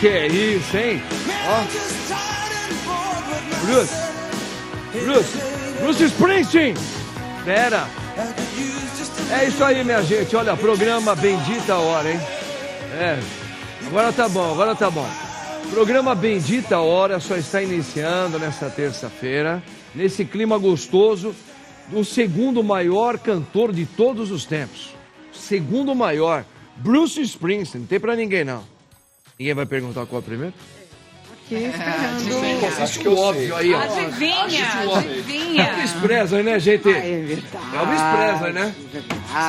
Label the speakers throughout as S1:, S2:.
S1: Que é isso, hein? Ó. Bruce Springsteen. Pera. É isso aí, minha gente. Olha, programa Bendita Hora, hein? Agora tá bom. Programa Bendita Hora só está iniciando nessa terça-feira, nesse clima gostoso do segundo maior cantor de todos os tempos. Segundo maior, Bruce Springsteen. Não tem pra ninguém, não. Ninguém vai perguntar qual é o primeiro?
S2: Aqui, esperando.
S1: Acho que o óbvio aí, ó.
S3: Adivinha.
S1: Elvis Presley, né, gente?
S2: É verdade.
S1: Elvis Presley, né?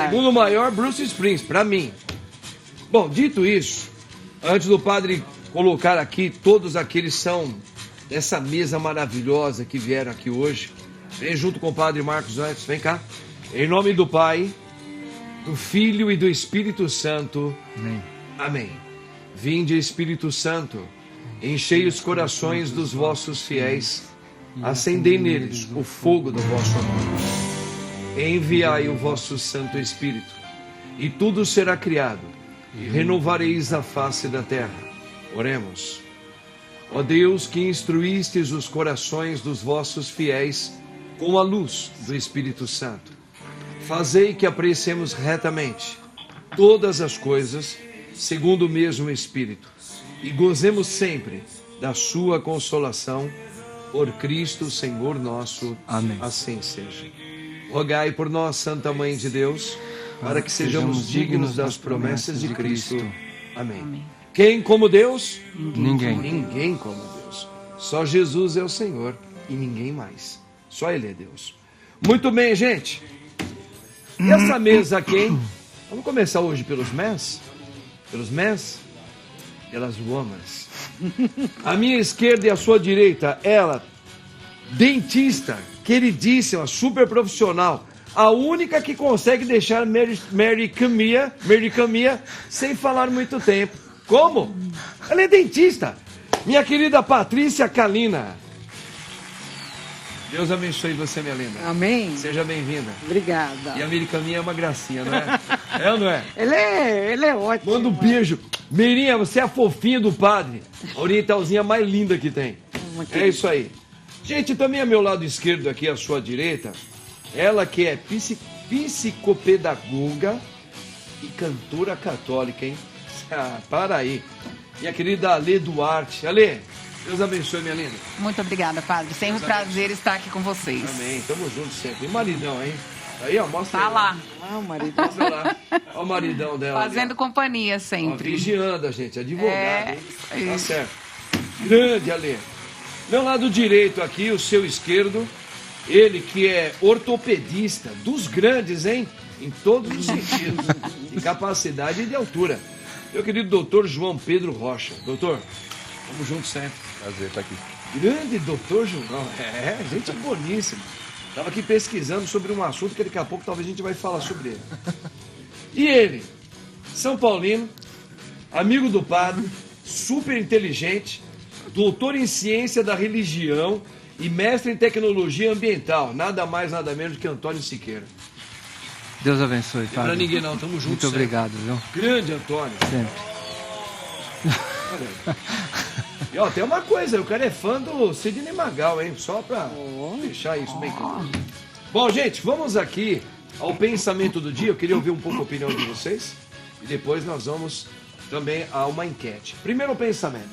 S1: Segundo maior, Bruce Springsteen, pra mim. Bom, dito isso, antes do padre colocar aqui, todos aqueles são dessa mesa maravilhosa que vieram aqui hoje. Vem junto com o padre Marcos antes, vem cá. Em nome do Pai, do Filho e do Espírito Santo.
S4: Amém.
S1: Amém. Vinde, Espírito Santo, enchei os corações dos vossos fiéis, acendei neles o fogo do vosso amor. Enviai o vosso Santo Espírito, e tudo será criado, e renovareis a face da terra. Oremos. Ó Deus, que instruístes os corações dos vossos fiéis com a luz do Espírito Santo, fazei que apreciemos retamente todas as coisas segundo o mesmo Espírito, e gozemos sempre da sua consolação, por Cristo Senhor nosso.
S4: Amém.
S1: Assim seja. Rogai por nós, Santa Mãe de Deus, para que sejamos dignos das promessas de Cristo. Amém. Quem como Deus?
S4: Ninguém.
S1: Ninguém como Deus. Só Jesus é o Senhor e ninguém mais. Só Ele é Deus. Muito bem, gente. E essa mesa aqui, hein? Vamos começar hoje pelos mens? Pelos mens? Pelas womas. À minha esquerda e à sua direita, ela, dentista, queridíssima, super profissional, a única que consegue deixar Mary Camilla sem falar muito tempo. Como? Ela é dentista. Minha querida Patrícia Kalina. Deus abençoe você, minha linda.
S2: Amém.
S1: Seja bem-vinda.
S2: Obrigada.
S1: E a Mary Camilla é uma gracinha, não é? É ou não é?
S2: Ele é ótimo.
S1: Manda um beijo. Mirinha, você é a fofinha do padre. A orientalzinha mais linda que tem. É isso aí. Gente, também ao meu lado esquerdo aqui, à sua direita, ela que é psicopedagoga e cantora católica, hein? Ah, para aí. Minha querida Ale Duarte. Ale, Deus abençoe, minha linda.
S3: Muito obrigada, padre. Sempre um prazer estar aqui com vocês.
S1: Amém. Tamo junto sempre. E maridão, hein? Aí, ó, mostra
S3: Tá
S1: aí.
S3: lá.
S2: Ah, o marido.
S1: Mostra lá. Olha o maridão dela.
S3: Fazendo companhia
S1: Ó,
S3: sempre.
S1: vigiando a gente, advogado, hein? Tá
S3: isso.
S1: certo. Grande, Ale. Meu lado direito aqui, o seu esquerdo, ele que é ortopedista, dos grandes, hein? Em todos os sentidos, de capacidade e de altura. Meu querido doutor João Pedro Rocha. Doutor, vamos juntos sempre.
S5: Prazer estar aqui.
S1: Grande doutor João. É, gente boníssima. Estava aqui pesquisando sobre um assunto que daqui a pouco talvez a gente vai falar sobre ele. E ele, São Paulino, amigo do padre, super inteligente, doutor em ciência da religião e mestre em tecnologia ambiental. Nada mais, nada menos que Antônio Siqueira.
S4: Deus abençoe,
S1: Não é pra
S4: padre.
S1: ninguém não, tamo juntos.
S4: Muito
S1: sempre.
S4: obrigado, viu?
S1: Grande Antônio.
S4: Sempre.
S1: Olha aí. E ó, tem uma coisa, o cara é fã do Sidney Magal, hein? Só pra deixar isso bem claro. Bom, gente, vamos aqui ao pensamento do dia. Eu queria ouvir um pouco a opinião de vocês. E depois nós vamos também a uma enquete. Primeiro pensamento.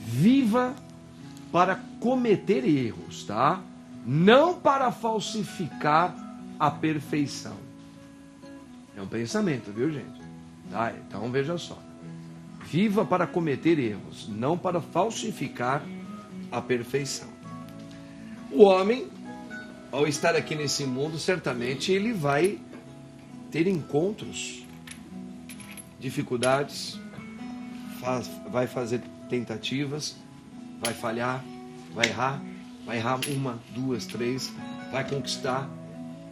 S1: Viva para cometer erros, tá? Não para falsificar a perfeição. É um pensamento, viu, gente? Tá? Então veja só. Viva para cometer erros, não para falsificar a perfeição. O homem, ao estar aqui nesse mundo, certamente ele vai ter encontros, dificuldades, vai fazer tentativas, vai falhar, vai errar uma, duas, três, vai conquistar.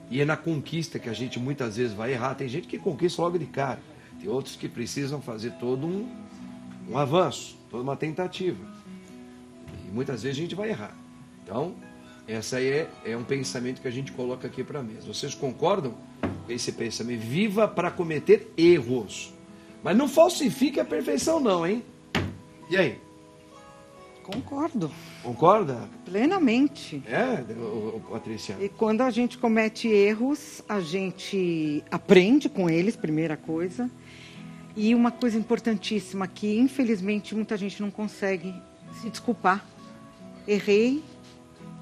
S1: E é na conquista que a gente muitas vezes vai errar. Tem gente que conquista logo de cara. Tem outros que precisam fazer todo um avanço, toda uma tentativa. E muitas vezes a gente vai errar. Então, essa aí é um pensamento que a gente coloca aqui para a mesa. Vocês concordam com esse pensamento? Viva para cometer erros. Mas não falsifique a perfeição não, hein? E aí?
S2: Concordo,
S1: Concorda?
S2: plenamente.
S1: Patrícia?
S2: E quando a gente comete erros, a gente aprende com eles, primeira coisa. E uma coisa importantíssima que, infelizmente, muita gente não consegue se desculpar. Errei,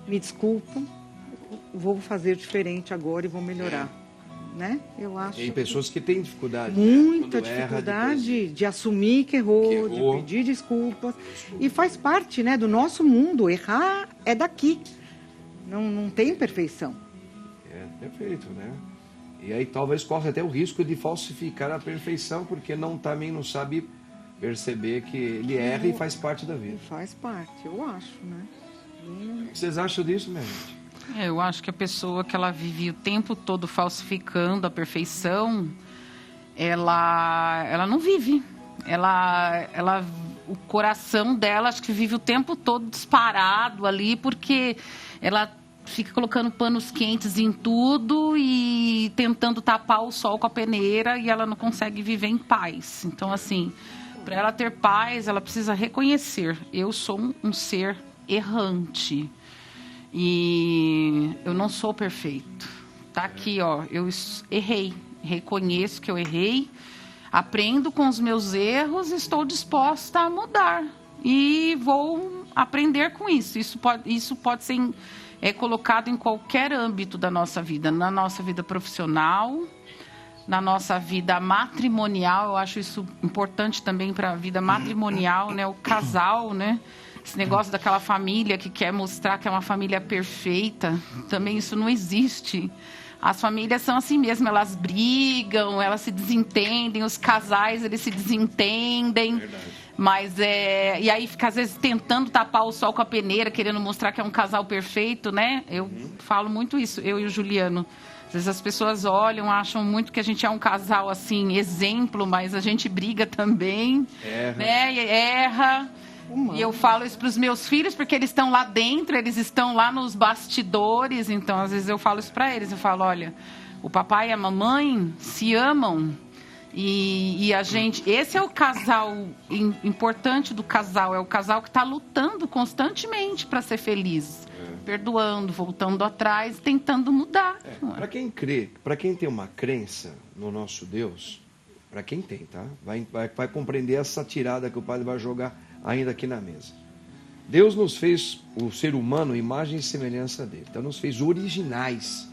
S2: me desculpo, vou fazer diferente agora e vou melhorar. Né? Eu acho
S1: Tem pessoas que têm dificuldade.
S2: muita
S1: Quando erra,
S2: dificuldade de assumir que errou, de pedir desculpas. E faz parte, né, do nosso mundo. Errar é daqui. Não tem perfeição.
S1: Perfeito, né? E aí talvez corra até o risco de falsificar a perfeição, porque também não sabe perceber que ele erra e faz parte da vida.
S2: Faz parte, eu acho, né?
S1: O que vocês acham disso, minha gente?
S3: Eu acho que a pessoa que ela vive o tempo todo falsificando a perfeição, ela não vive. O coração dela, acho que vive o tempo todo disparado ali, porque ela fica colocando panos quentes em tudo e tentando tapar o sol com a peneira e ela não consegue viver em paz. Então, assim, para ela ter paz, ela precisa reconhecer: eu sou um ser errante. E eu não sou perfeito. Tá aqui, ó, eu errei. Reconheço que eu errei, aprendo com os meus erros, estou disposta a mudar. E vou aprender com isso. Isso pode ser colocado em qualquer âmbito da nossa vida. Na nossa vida profissional, na nossa vida matrimonial. Eu acho isso importante também para a vida matrimonial, né? O casal, né? Esse negócio daquela família que quer mostrar que é uma família perfeita, também isso não existe. As famílias são assim mesmo, elas brigam, elas se desentendem, os casais, eles se desentendem. Verdade. Mas e aí fica às vezes tentando tapar o sol com a peneira, querendo mostrar que é um casal perfeito, né? Eu falo muito isso, eu e o Juliano. Às vezes as pessoas olham, acham muito que a gente é um casal assim, exemplo, mas a gente briga também, né? Erra. E eu falo isso para os meus filhos, porque eles estão lá dentro, eles estão lá nos bastidores. Então, às vezes eu falo isso para eles. Eu falo, olha, o papai e a mamãe se amam. E a gente... Esse é o casal importante do casal. É o casal que está lutando constantemente para ser feliz. Perdoando, voltando atrás, tentando mudar.
S1: Para quem crê, para quem tem uma crença no nosso Deus, para quem tem, tá? Vai compreender essa tirada que o padre vai jogar ainda aqui na mesa. Deus nos fez, o ser humano, imagem e semelhança dele. Então nos fez originais,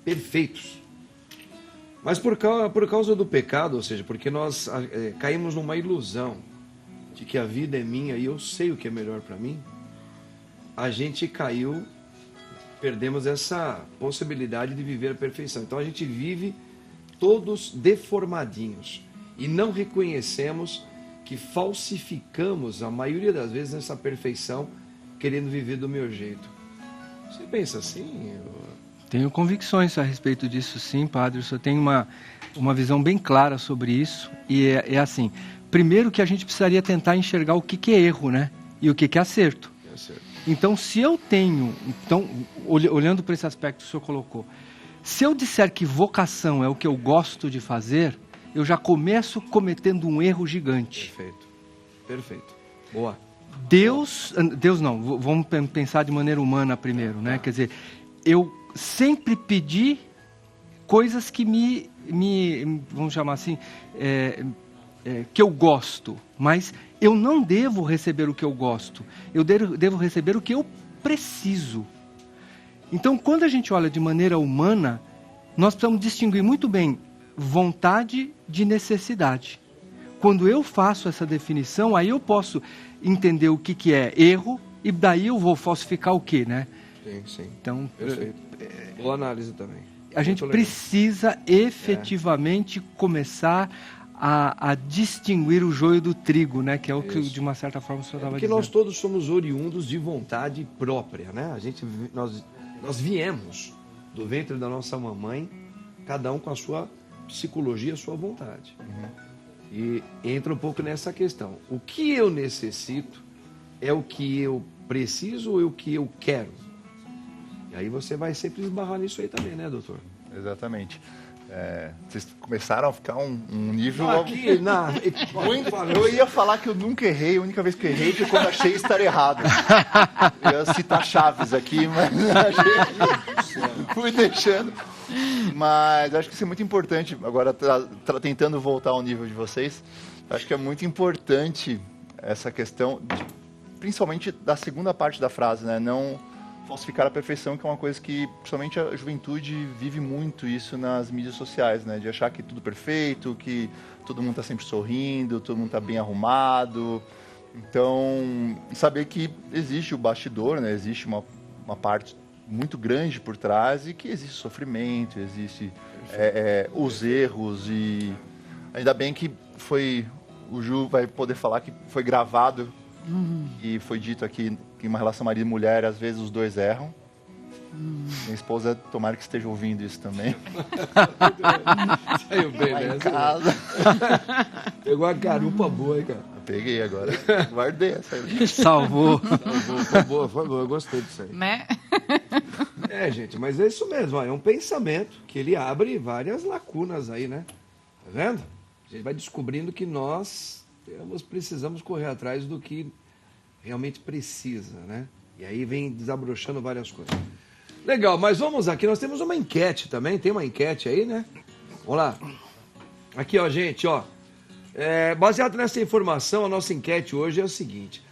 S1: perfeitos. Mas por causa do pecado, ou seja, porque nós caímos numa ilusão de que a vida é minha e eu sei o que é melhor para mim, a gente caiu, perdemos essa possibilidade de viver a perfeição. Então a gente vive todos deformadinhos e não reconhecemos que falsificamos a maioria das vezes essa perfeição, querendo viver do meu jeito. Você pensa assim?
S4: Tenho convicções a respeito disso, sim, padre. Eu tenho uma visão bem clara sobre isso. E é assim, primeiro que a gente precisaria tentar enxergar o que é erro, né? E o que é acerto. Então, se eu tenho... Então, olhando para esse aspecto que o senhor colocou, se eu disser que vocação é o que eu gosto de fazer, eu já começo cometendo um erro gigante.
S1: Perfeito. Boa.
S4: Deus não, vamos pensar de maneira humana primeiro, né? Quer dizer, eu sempre pedi coisas que vamos chamar assim, que eu gosto, mas eu não devo receber o que eu gosto, eu devo receber o que eu preciso. Então, quando a gente olha de maneira humana, nós precisamos distinguir muito bem vontade de necessidade. Quando eu faço essa definição, aí eu posso entender o que é erro e daí eu vou falsificar o que, né?
S1: Sim.
S4: Então,
S1: perfeito. Boa análise também.
S4: A gente precisa efetivamente começar a distinguir o joio do trigo, né? Que é o que, de uma certa forma, o senhor estava dizendo.
S1: Porque nós todos somos oriundos de vontade própria, né? Nós viemos do ventre da nossa mamãe, cada um com a sua psicologia, a sua vontade. E entra um pouco nessa questão. O que eu necessito é o que eu preciso ou é o que eu quero? E aí você vai sempre esbarrar nisso aí também, né, doutor?
S5: Exatamente. Vocês começaram a ficar um nível...
S1: Aqui,
S5: Eu ia falar que eu nunca errei, a única vez que eu errei foi quando achei estar errado. Eu ia citar Chaves aqui, mas fui deixando. Mas acho que isso é muito importante. Agora, tentando voltar ao nível de vocês, acho que é muito importante essa questão, principalmente da segunda parte da frase, né? Não falsificar a perfeição, que é uma coisa que, principalmente a juventude, vive muito isso nas mídias sociais, né? De achar que tudo perfeito, que todo mundo está sempre sorrindo, todo mundo está bem arrumado. Então, saber que existe o bastidor, né? Existe uma parte muito grande por trás e que existe sofrimento, existe os erros e ainda bem que o Ju vai poder falar que foi gravado e foi dito aqui que em uma relação marido e mulher, às vezes os dois erram. Minha esposa, tomara que esteja ouvindo isso também.
S1: Saiu bem,
S5: Lá
S1: né?
S5: em casa.
S1: Pegou a garupa boa, hein, cara?
S5: Eu peguei agora. Guardei essa aí.
S4: Salvou.
S1: Foi boa, eu gostei disso aí.
S3: Né?
S1: Gente, mas é isso mesmo, ó, é um pensamento que ele abre várias lacunas aí, né? Tá vendo? A gente vai descobrindo que nós precisamos correr atrás do que realmente precisa, né? E aí vem desabrochando várias coisas. Legal, mas vamos aqui, nós temos uma enquete também, tem uma enquete aí, né? Vamos lá. Aqui, ó, gente, ó. Baseado nessa informação, a nossa enquete hoje é o seguinte.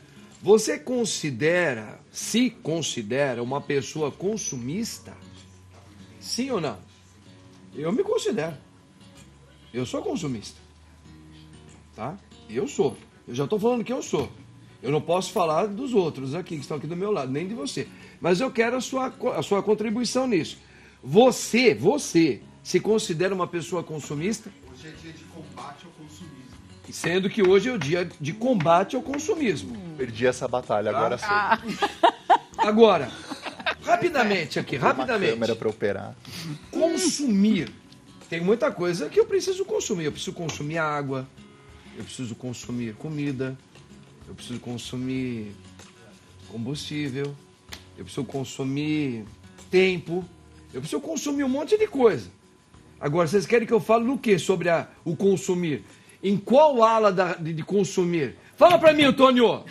S1: Você se considera uma pessoa consumista? Sim ou não? Eu me considero. Eu sou consumista. Tá? Eu sou. Eu já estou falando que eu sou. Eu não posso falar dos outros aqui, que estão aqui do meu lado, nem de você. Mas eu quero a sua contribuição nisso. Você se considera uma pessoa consumista?
S6: Hoje é dia de combate ao consumismo.
S1: Sendo que hoje é o dia de combate ao consumismo.
S5: Perdi essa batalha, agora sei.
S1: Agora, rapidamente aqui,
S5: Uma câmera para operar.
S1: Consumir. Tem muita coisa que eu preciso consumir. Eu preciso consumir água, eu preciso consumir comida, eu preciso consumir combustível, eu preciso consumir tempo, eu preciso consumir um monte de coisa. Agora, vocês querem que eu fale no quê sobre o consumir? Em qual ala de consumir? Fala pra mim, Antônio!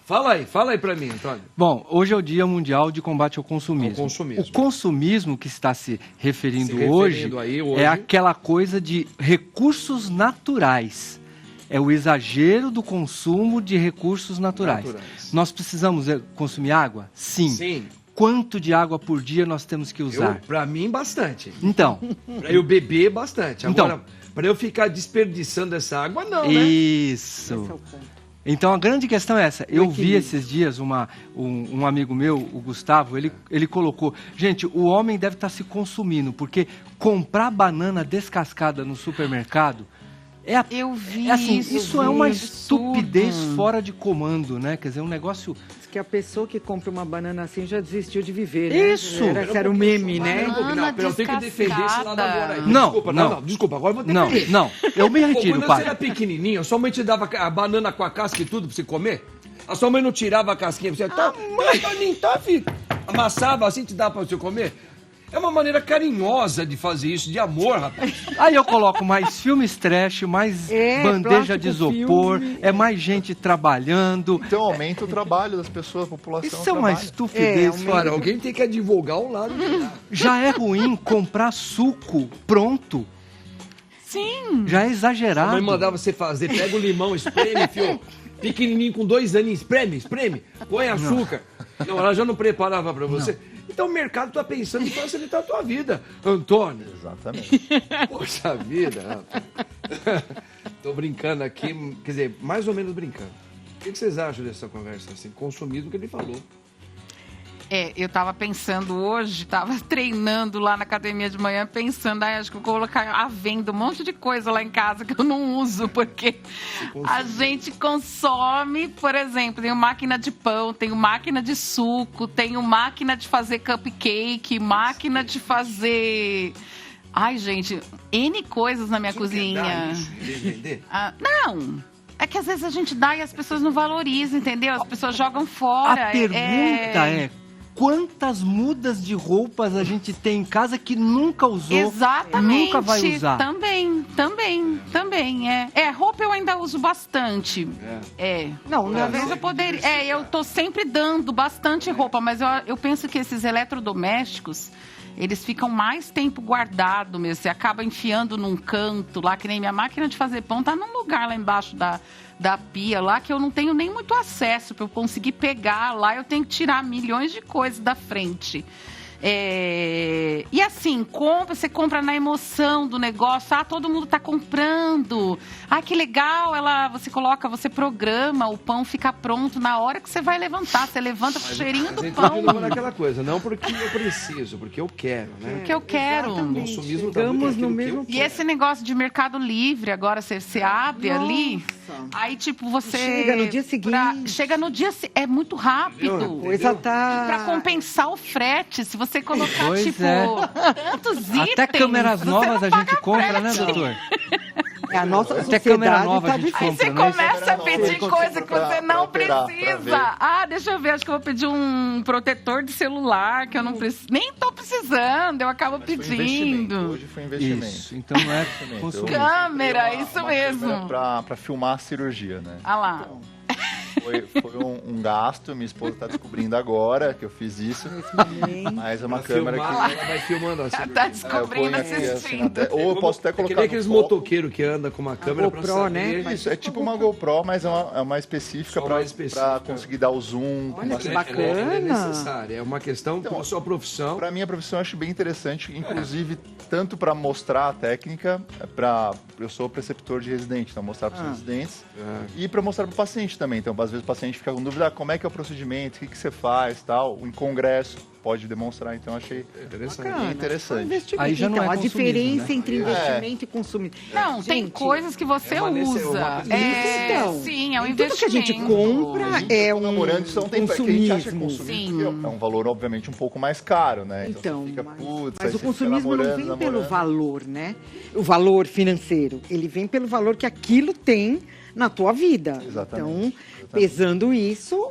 S1: Fala aí pra mim, Antônio.
S4: Bom, hoje é o Dia Mundial de Combate ao Consumismo. O consumismo que está se referindo hoje é aquela coisa de recursos naturais. É o exagero do consumo de recursos naturais. Nós precisamos consumir água? Sim. Quanto de água por dia nós temos que usar?
S1: Pra mim, bastante.
S4: Então.
S1: Pra eu beber, bastante. Agora,
S4: então,
S1: para eu ficar desperdiçando essa água, não, né?
S4: Isso. Esse é o ponto. Então, a grande questão é essa. Eu vi esses dias um amigo meu, o Gustavo, ele colocou... Gente, o homem deve estar se consumindo, porque comprar banana descascada no supermercado...
S3: Eu vi
S4: isso é uma estupidez fora de comando, né? Quer dizer, um negócio...
S2: Diz que a pessoa que compra uma banana assim já desistiu de viver, né?
S4: Isso!
S2: Era um meme, né?
S1: Eu tenho que defender esse lado agora aí. Desculpa, agora eu vou defender.
S4: Não, eu me retiro, pai.
S1: Quando você era pequenininho, a sua mãe te dava a banana com a casca e tudo pra você comer? A sua mãe não tirava a casquinha pra você... Tá, filho. Amassava assim, te dava pra você comer? É uma maneira carinhosa de fazer isso, de amor, rapaz.
S4: Aí eu coloco mais filmes trash, mais bandeja de isopor, mais gente trabalhando.
S5: Então aumenta o trabalho das pessoas, a população.
S4: Isso é uma estupidez.
S1: Cara, alguém tem que advogar o lado.
S4: Já é ruim comprar suco pronto.
S3: Sim.
S4: Já é exagerado.
S1: A mãe mandava você fazer, pega o limão, espreme, fio. Pequenininho, com 2 aninhos, espreme, põe açúcar. Não, ela já não preparava pra você. Então o mercado está pensando em facilitar a tua vida, Antônio.
S5: Exatamente.
S1: Poxa vida, rapaz. Tô brincando aqui, quer dizer, mais ou menos brincando. O que vocês acham dessa conversa? Assim, consumismo que ele falou.
S3: Eu tava pensando hoje, tava treinando lá na academia de manhã, pensando, acho que eu vou colocar à venda um monte de coisa lá em casa que eu não uso, porque a gente consome, por exemplo, tenho máquina de pão, tenho máquina de suco, tenho máquina de fazer cupcake, máquina de fazer... Ai, gente, N coisas na minha cozinha. Não... É que às vezes a gente dá e as pessoas não valorizam, entendeu? As pessoas jogam fora.
S4: A pergunta é quantas mudas de roupas a gente tem em casa que nunca usou,
S3: Exatamente.
S4: nunca vai usar.
S3: Também. Roupa eu ainda uso bastante.
S2: Não,
S3: Uma vez eu poderia. Eu tô sempre dando bastante roupa, mas eu penso que esses eletrodomésticos, eles ficam mais tempo guardados mesmo. Você acaba enfiando num canto lá, que nem minha máquina de fazer pão tá num lugar lá embaixo da pia lá, que eu não tenho nem muito acesso para eu conseguir pegar lá. Eu tenho que tirar milhões de coisas da frente. E assim, você compra na emoção do negócio. Todo mundo tá comprando. Que legal. Você programa, o pão fica pronto na hora que você vai levantar. Você levanta com o cheirinho do pão.
S1: Continua naquela coisa, não porque eu preciso, porque eu quero, né?
S3: Porque eu quero.
S1: O consumismo tá
S2: Chegamos
S1: muito
S2: no
S1: naquilo
S2: mesmo
S1: que eu
S3: E esse negócio de Mercado Livre, agora você abre ali, aí tipo você...
S2: Chega no dia seguinte.
S3: Chega no dia... É muito rápido.
S2: Coisa tá...
S3: Pra compensar o frete, se você colocar,
S4: Pois
S3: tipo,
S4: é.
S3: tantos itens...
S4: Até câmeras
S3: você
S4: novas
S3: não
S4: a gente
S3: paga
S4: compra, né,
S3: frete.
S4: doutor?
S2: A nossa
S4: Até
S2: sociedade
S4: câmera nova
S2: tá
S4: a gente
S2: difícil.
S3: Aí você
S4: compra, né?
S3: começa a pedir
S5: Não,
S3: coisa que
S5: pra-
S3: você
S5: pra
S3: não
S5: operar, pra
S3: precisa.
S5: ver.
S3: Deixa eu ver, acho que eu vou pedir um protetor de celular, que eu não preciso. Nem tô precisando, eu acabo
S5: Mas foi investimento.
S3: pedindo.
S5: Hoje foi investimento.
S4: Isso, então não é
S5: Investimento.
S4: consumismo.
S3: Câmera,
S5: Eu
S3: isso
S5: uma
S3: mesmo.
S5: câmera pra filmar a cirurgia, né?
S3: Ah lá.
S5: Foi um gasto, minha esposa tá descobrindo agora que eu fiz isso. Mas é uma
S1: Pra
S5: câmera
S1: filmar,
S5: que...
S1: ela vai filmando assim.
S3: Tá
S5: eu
S3: descobrindo,
S5: ponho aqui, assim,
S3: assistindo.
S5: até- ou eu posso até
S1: É que
S5: colocar
S1: nem
S5: no
S1: aqueles
S5: foco.
S1: motoqueiros que andam com uma câmera pra
S2: GoPro,
S1: saber.
S2: né?
S5: Isso, é tipo uma GoPro, mas é uma específica
S1: Só
S5: pra
S1: mais específica.
S5: pra conseguir dar o zoom. com
S2: Olha,
S5: bastante
S2: que bacana.
S1: Ela é necessária. É uma questão
S5: Então,
S1: com a sua profissão.
S5: Para minha profissão, eu acho bem interessante, inclusive, tanto para mostrar a técnica, eu sou preceptor de residente, então mostrar para os residentes, e para mostrar para o paciente também. Então, às vezes o paciente fica com dúvida, como é que é o procedimento, o que você faz, tal. Em congresso pode demonstrar, então achei
S1: Interessante.
S5: bem interessante.
S2: Investimento.
S4: Aí já não
S2: então,
S4: é
S2: a
S4: consumismo,
S2: diferença
S4: né?
S2: entre investimento e consumismo.
S3: Não, tem
S2: Gente,
S3: coisas que você
S1: é uma
S3: usa.
S2: Então,
S3: Sim, é um
S2: tudo que a
S3: investimento.
S2: gente compra é um
S5: namorando, isso é um tempo que a gente acha
S2: consumismo.
S5: consumismo, porque é um valor, obviamente, um pouco mais caro, né?
S2: Então,
S5: você fica,
S2: mas
S5: putz, aí
S2: o
S5: você fica
S2: consumismo não
S5: namorando,
S2: vem pelo valor, né? O valor financeiro. Ele vem pelo valor que aquilo tem na tua vida.
S5: Exatamente.
S2: Então, pesando isso,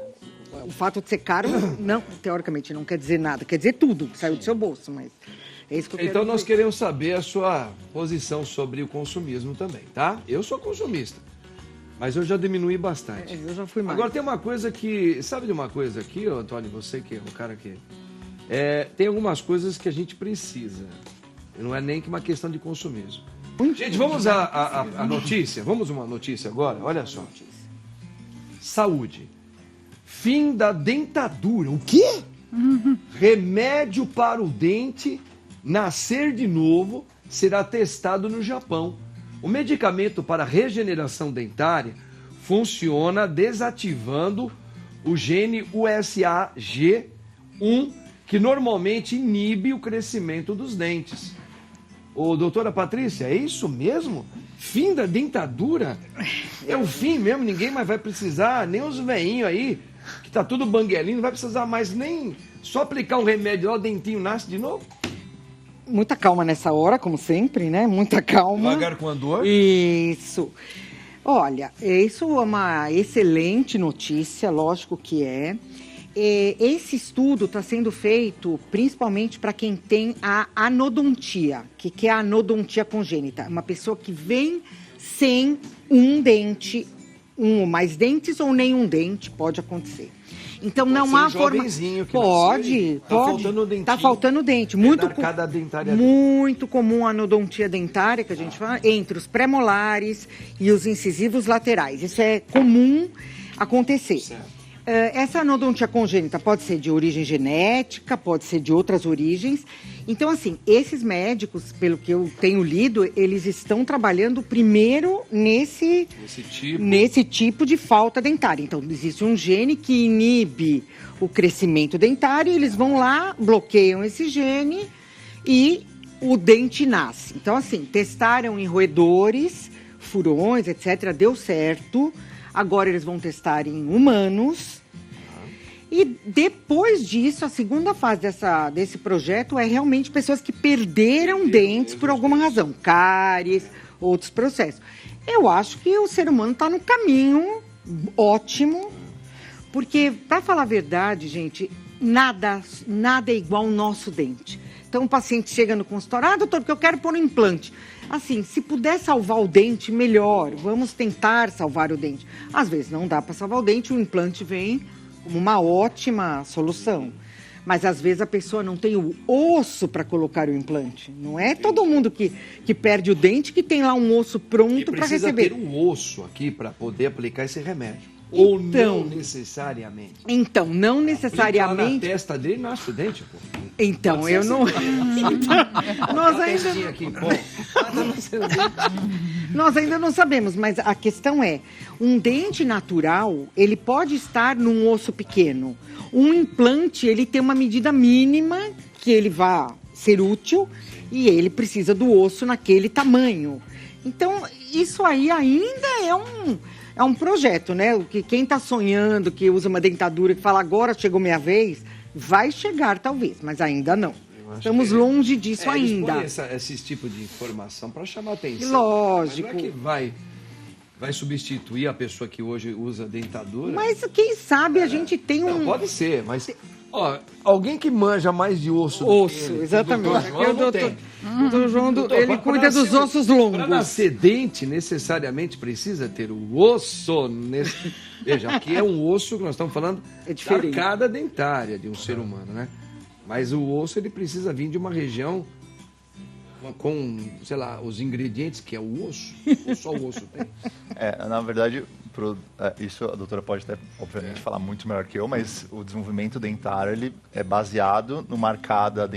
S2: o fato de ser caro, não, teoricamente, não quer dizer nada. Quer dizer tudo que saiu do seu bolso, mas é isso que eu
S1: Então
S2: quero
S1: nós
S2: dizer.
S1: queremos saber a sua posição sobre o consumismo também, tá? Eu sou consumista, mas eu já diminui bastante.
S2: Eu já fui mais.
S1: Agora tem uma coisa que... Sabe de uma coisa aqui, ô, Antônio, você que é o cara que... tem algumas coisas que a gente precisa. Não é nem que uma questão de consumismo. Gente, vamos à notícia. Vamos uma notícia agora? Olha só. Saúde. Fim da dentadura. O quê? Remédio para o dente nascer de novo será testado no Japão. O medicamento para regeneração dentária funciona desativando o gene USAG1, que normalmente inibe o crescimento dos dentes. Ô, doutora Patrícia, é isso mesmo? Fim da dentadura? É o fim mesmo, ninguém mais vai precisar, nem os veinhos aí, que tá tudo banguelinho, não vai precisar mais nem só aplicar um remédio lá, o dentinho nasce de novo?
S2: Muita calma nessa hora, como sempre, né? Muita calma.
S1: Devagar com a dor?
S2: Isso. Olha, isso é uma excelente notícia, lógico que é. Esse estudo está sendo feito principalmente para quem tem a anodontia. O que é a anodontia congênita? Uma pessoa que vem sem um dente, um ou mais dentes ou nenhum dente, pode acontecer. Então
S1: Pode
S2: não
S1: ser
S2: há
S1: um
S2: forma.
S1: jovenzinho que
S2: Pode,
S1: nasceu e tá faltando o dentinho.
S2: Tá faltando dente. Muito,
S1: Arcada dentária
S2: muito comum a anodontia dentária, que a gente fala, entre os pré-molares e os incisivos laterais. Isso é comum acontecer.
S1: Certo.
S2: Essa anodontia congênita pode ser de origem genética, pode ser de outras origens. Então, assim, esses médicos, pelo que eu tenho lido, eles estão trabalhando primeiro nesse tipo de falta dentária. Então, existe um gene que inibe o crescimento dentário, e eles vão lá, bloqueiam esse gene e o dente nasce. Então, assim, testaram em roedores, furões, etc., deu certo. Agora eles vão testar em humanos. E depois disso, a segunda fase desse projeto é realmente pessoas que perderam dentes por alguma razão. Cáries, outros processos. Eu acho que o ser humano está no caminho ótimo. Porque, para falar a verdade, gente, nada é igual ao nosso dente. Então, o paciente chega no consultório, doutor, porque eu quero pôr um implante. Assim, se puder salvar o dente, melhor. Vamos tentar salvar o dente. Às vezes não dá para salvar o dente, o implante vem como uma ótima solução. Mas, às vezes, a pessoa não tem o osso para colocar o implante. Não é todo mundo que perde o dente que tem lá um osso pronto para receber.
S1: Precisa ter um osso aqui para poder aplicar esse remédio. Ou não necessariamente.
S2: Então, não
S1: Aplica lá
S2: necessariamente.
S1: na testa dele, nasce o dente, pô.
S2: Então,
S1: Pode
S2: eu
S1: ser
S2: não. Nós ainda.
S1: Testinha aqui, pô.
S2: Nós ainda não sabemos, mas a questão é, um dente natural, ele pode estar num osso pequeno. Um implante, ele tem uma medida mínima que ele vai ser útil e ele precisa do osso naquele tamanho. Então, isso aí ainda é um projeto, né? O que quem está sonhando, que usa uma dentadura, que fala agora chegou minha vez, vai chegar talvez, mas ainda não. Estamos longe disso ainda.
S1: Eles põem esse tipo de informação para chamar atenção.
S2: Lógico.
S1: Mas não é que vai substituir a pessoa que hoje usa dentadura.
S2: Mas quem sabe a gente tem um...
S1: Não, pode ser, mas... Ó, alguém que manja mais de osso do
S2: Osso,
S1: que ele,
S2: exatamente.
S1: o Dr. João não tem.
S2: O doutor João, ele
S1: pra
S2: cuida dos
S1: nascer-
S2: ossos longos.
S1: Para nascer dente, necessariamente precisa ter o osso. Veja, aqui é um osso que nós estamos falando
S2: É diferente.
S1: da arcada dentária de um ser humano, né? Mas o osso, ele precisa vir de uma região com, sei lá, os ingredientes que é o osso. Ou só o osso tem.
S5: Na verdade, isso a doutora pode até, obviamente, falar muito melhor que eu, mas o desenvolvimento dentário ele é baseado no marcada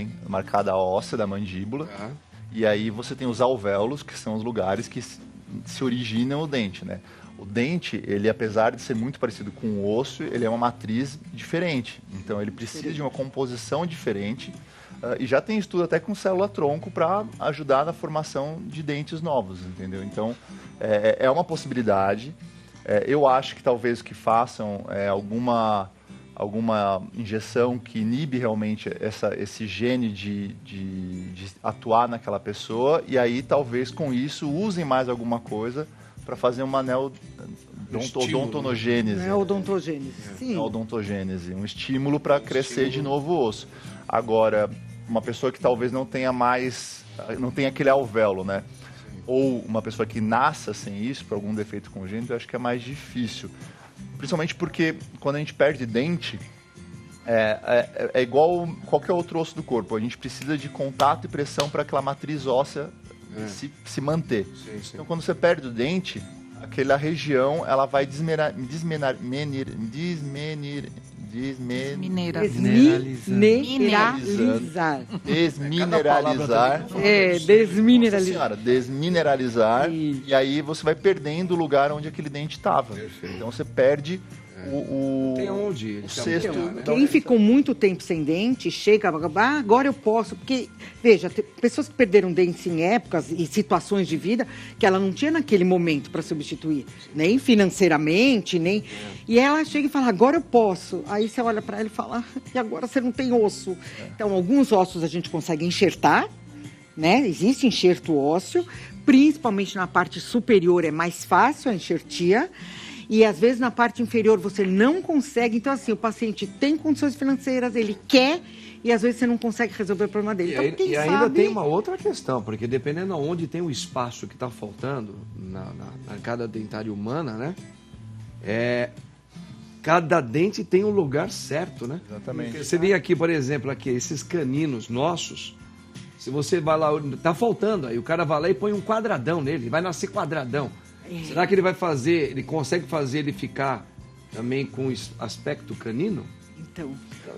S5: óssea da mandíbula.
S1: Tá?
S5: E aí você tem os alvéolos, que são os lugares que se originam o dente, né? O dente, ele apesar de ser muito parecido com o osso, ele é uma matriz diferente. Então ele precisa de uma composição diferente. E já tem estudo até com célula-tronco para ajudar na formação de dentes novos, entendeu? Então é uma possibilidade. Eu acho que talvez o que façam é alguma injeção que inibe realmente esse gene de atuar naquela pessoa, e aí talvez com isso usem mais alguma coisa para fazer uma odontonogênese.
S2: Não é odontogênese, sim.
S5: Odontogênese, um estímulo para crescer de novo o osso. Agora, uma pessoa que talvez não tenha aquele alvéolo, né? Ou uma pessoa que nasça sem isso, por algum defeito congênito, eu acho que é mais difícil. Principalmente porque quando a gente perde dente, é igual qualquer outro osso do corpo. A gente precisa de contato e pressão para aquela matriz óssea se manter.
S1: Sim.
S5: Então, quando você perde o dente, aquela região ela vai
S2: Desmineralizar.
S5: desmineralizar.
S2: Desmineralizar.
S5: Senhora, desmineralizar. E aí você vai perdendo o lugar onde aquele dente estava. Então você perde
S1: Tem onde ele se
S5: cesto.
S1: apoiar, né?
S2: Quem ficou muito tempo sem dente, chega, agora eu posso. Porque, veja, tem pessoas que perderam dentes em épocas e situações de vida que ela não tinha naquele momento para substituir, nem financeiramente, nem. E ela chega e fala, agora eu posso. Aí você olha para ela e fala, e agora você não tem osso. Então, alguns ossos a gente consegue enxertar, né? Existe enxerto ósseo, principalmente na parte superior é mais fácil a enxertia. E às vezes na parte inferior você não consegue. Então, assim, o paciente tem condições financeiras, ele quer, e às vezes você não consegue resolver o problema dele. Então, quem
S1: ainda
S2: sabe...
S1: tem uma outra questão, porque dependendo aonde tem o espaço que está faltando na arcada dentária humana, né? Cada dente tem um lugar certo, né?
S5: Exatamente.
S1: Porque você vê aqui, por exemplo, aqui, esses caninos nossos, se você vai lá, tá faltando, aí o cara vai lá e põe um quadradão nele, vai nascer quadradão. Será que ele consegue fazer ele ficar também com aspecto canino?
S2: Então,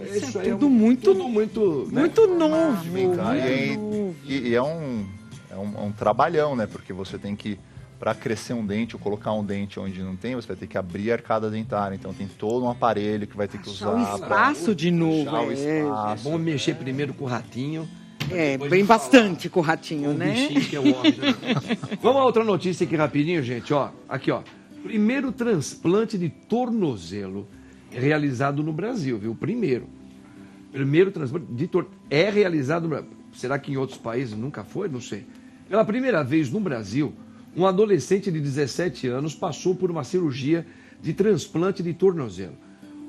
S1: Isso
S2: isso
S1: aí
S2: é tudo muito
S1: né?
S2: muito novo.
S5: Vem cá,
S2: muito novo.
S5: e é um trabalhão, né? Porque você tem que, para crescer um dente ou colocar um dente onde não tem, você vai ter que abrir a arcada dentária. Então tem todo um aparelho que vai ter que
S2: Achar
S5: usar.
S2: o espaço de novo.
S5: achar o
S1: É
S5: espaço.
S1: bom mexer primeiro com o ratinho. depois
S2: Bem
S1: de
S2: bastante com o ratinho,
S1: o
S2: né?
S1: bichinho que é o homem, né? Vamos a outra notícia aqui rapidinho, gente. Aqui, primeiro transplante de tornozelo é realizado no Brasil, viu? Primeiro transplante de tornozelo é realizado no Brasil. Será que em outros países nunca foi? Não sei. Pela primeira vez no Brasil, um adolescente de 17 anos passou por uma cirurgia de transplante de tornozelo.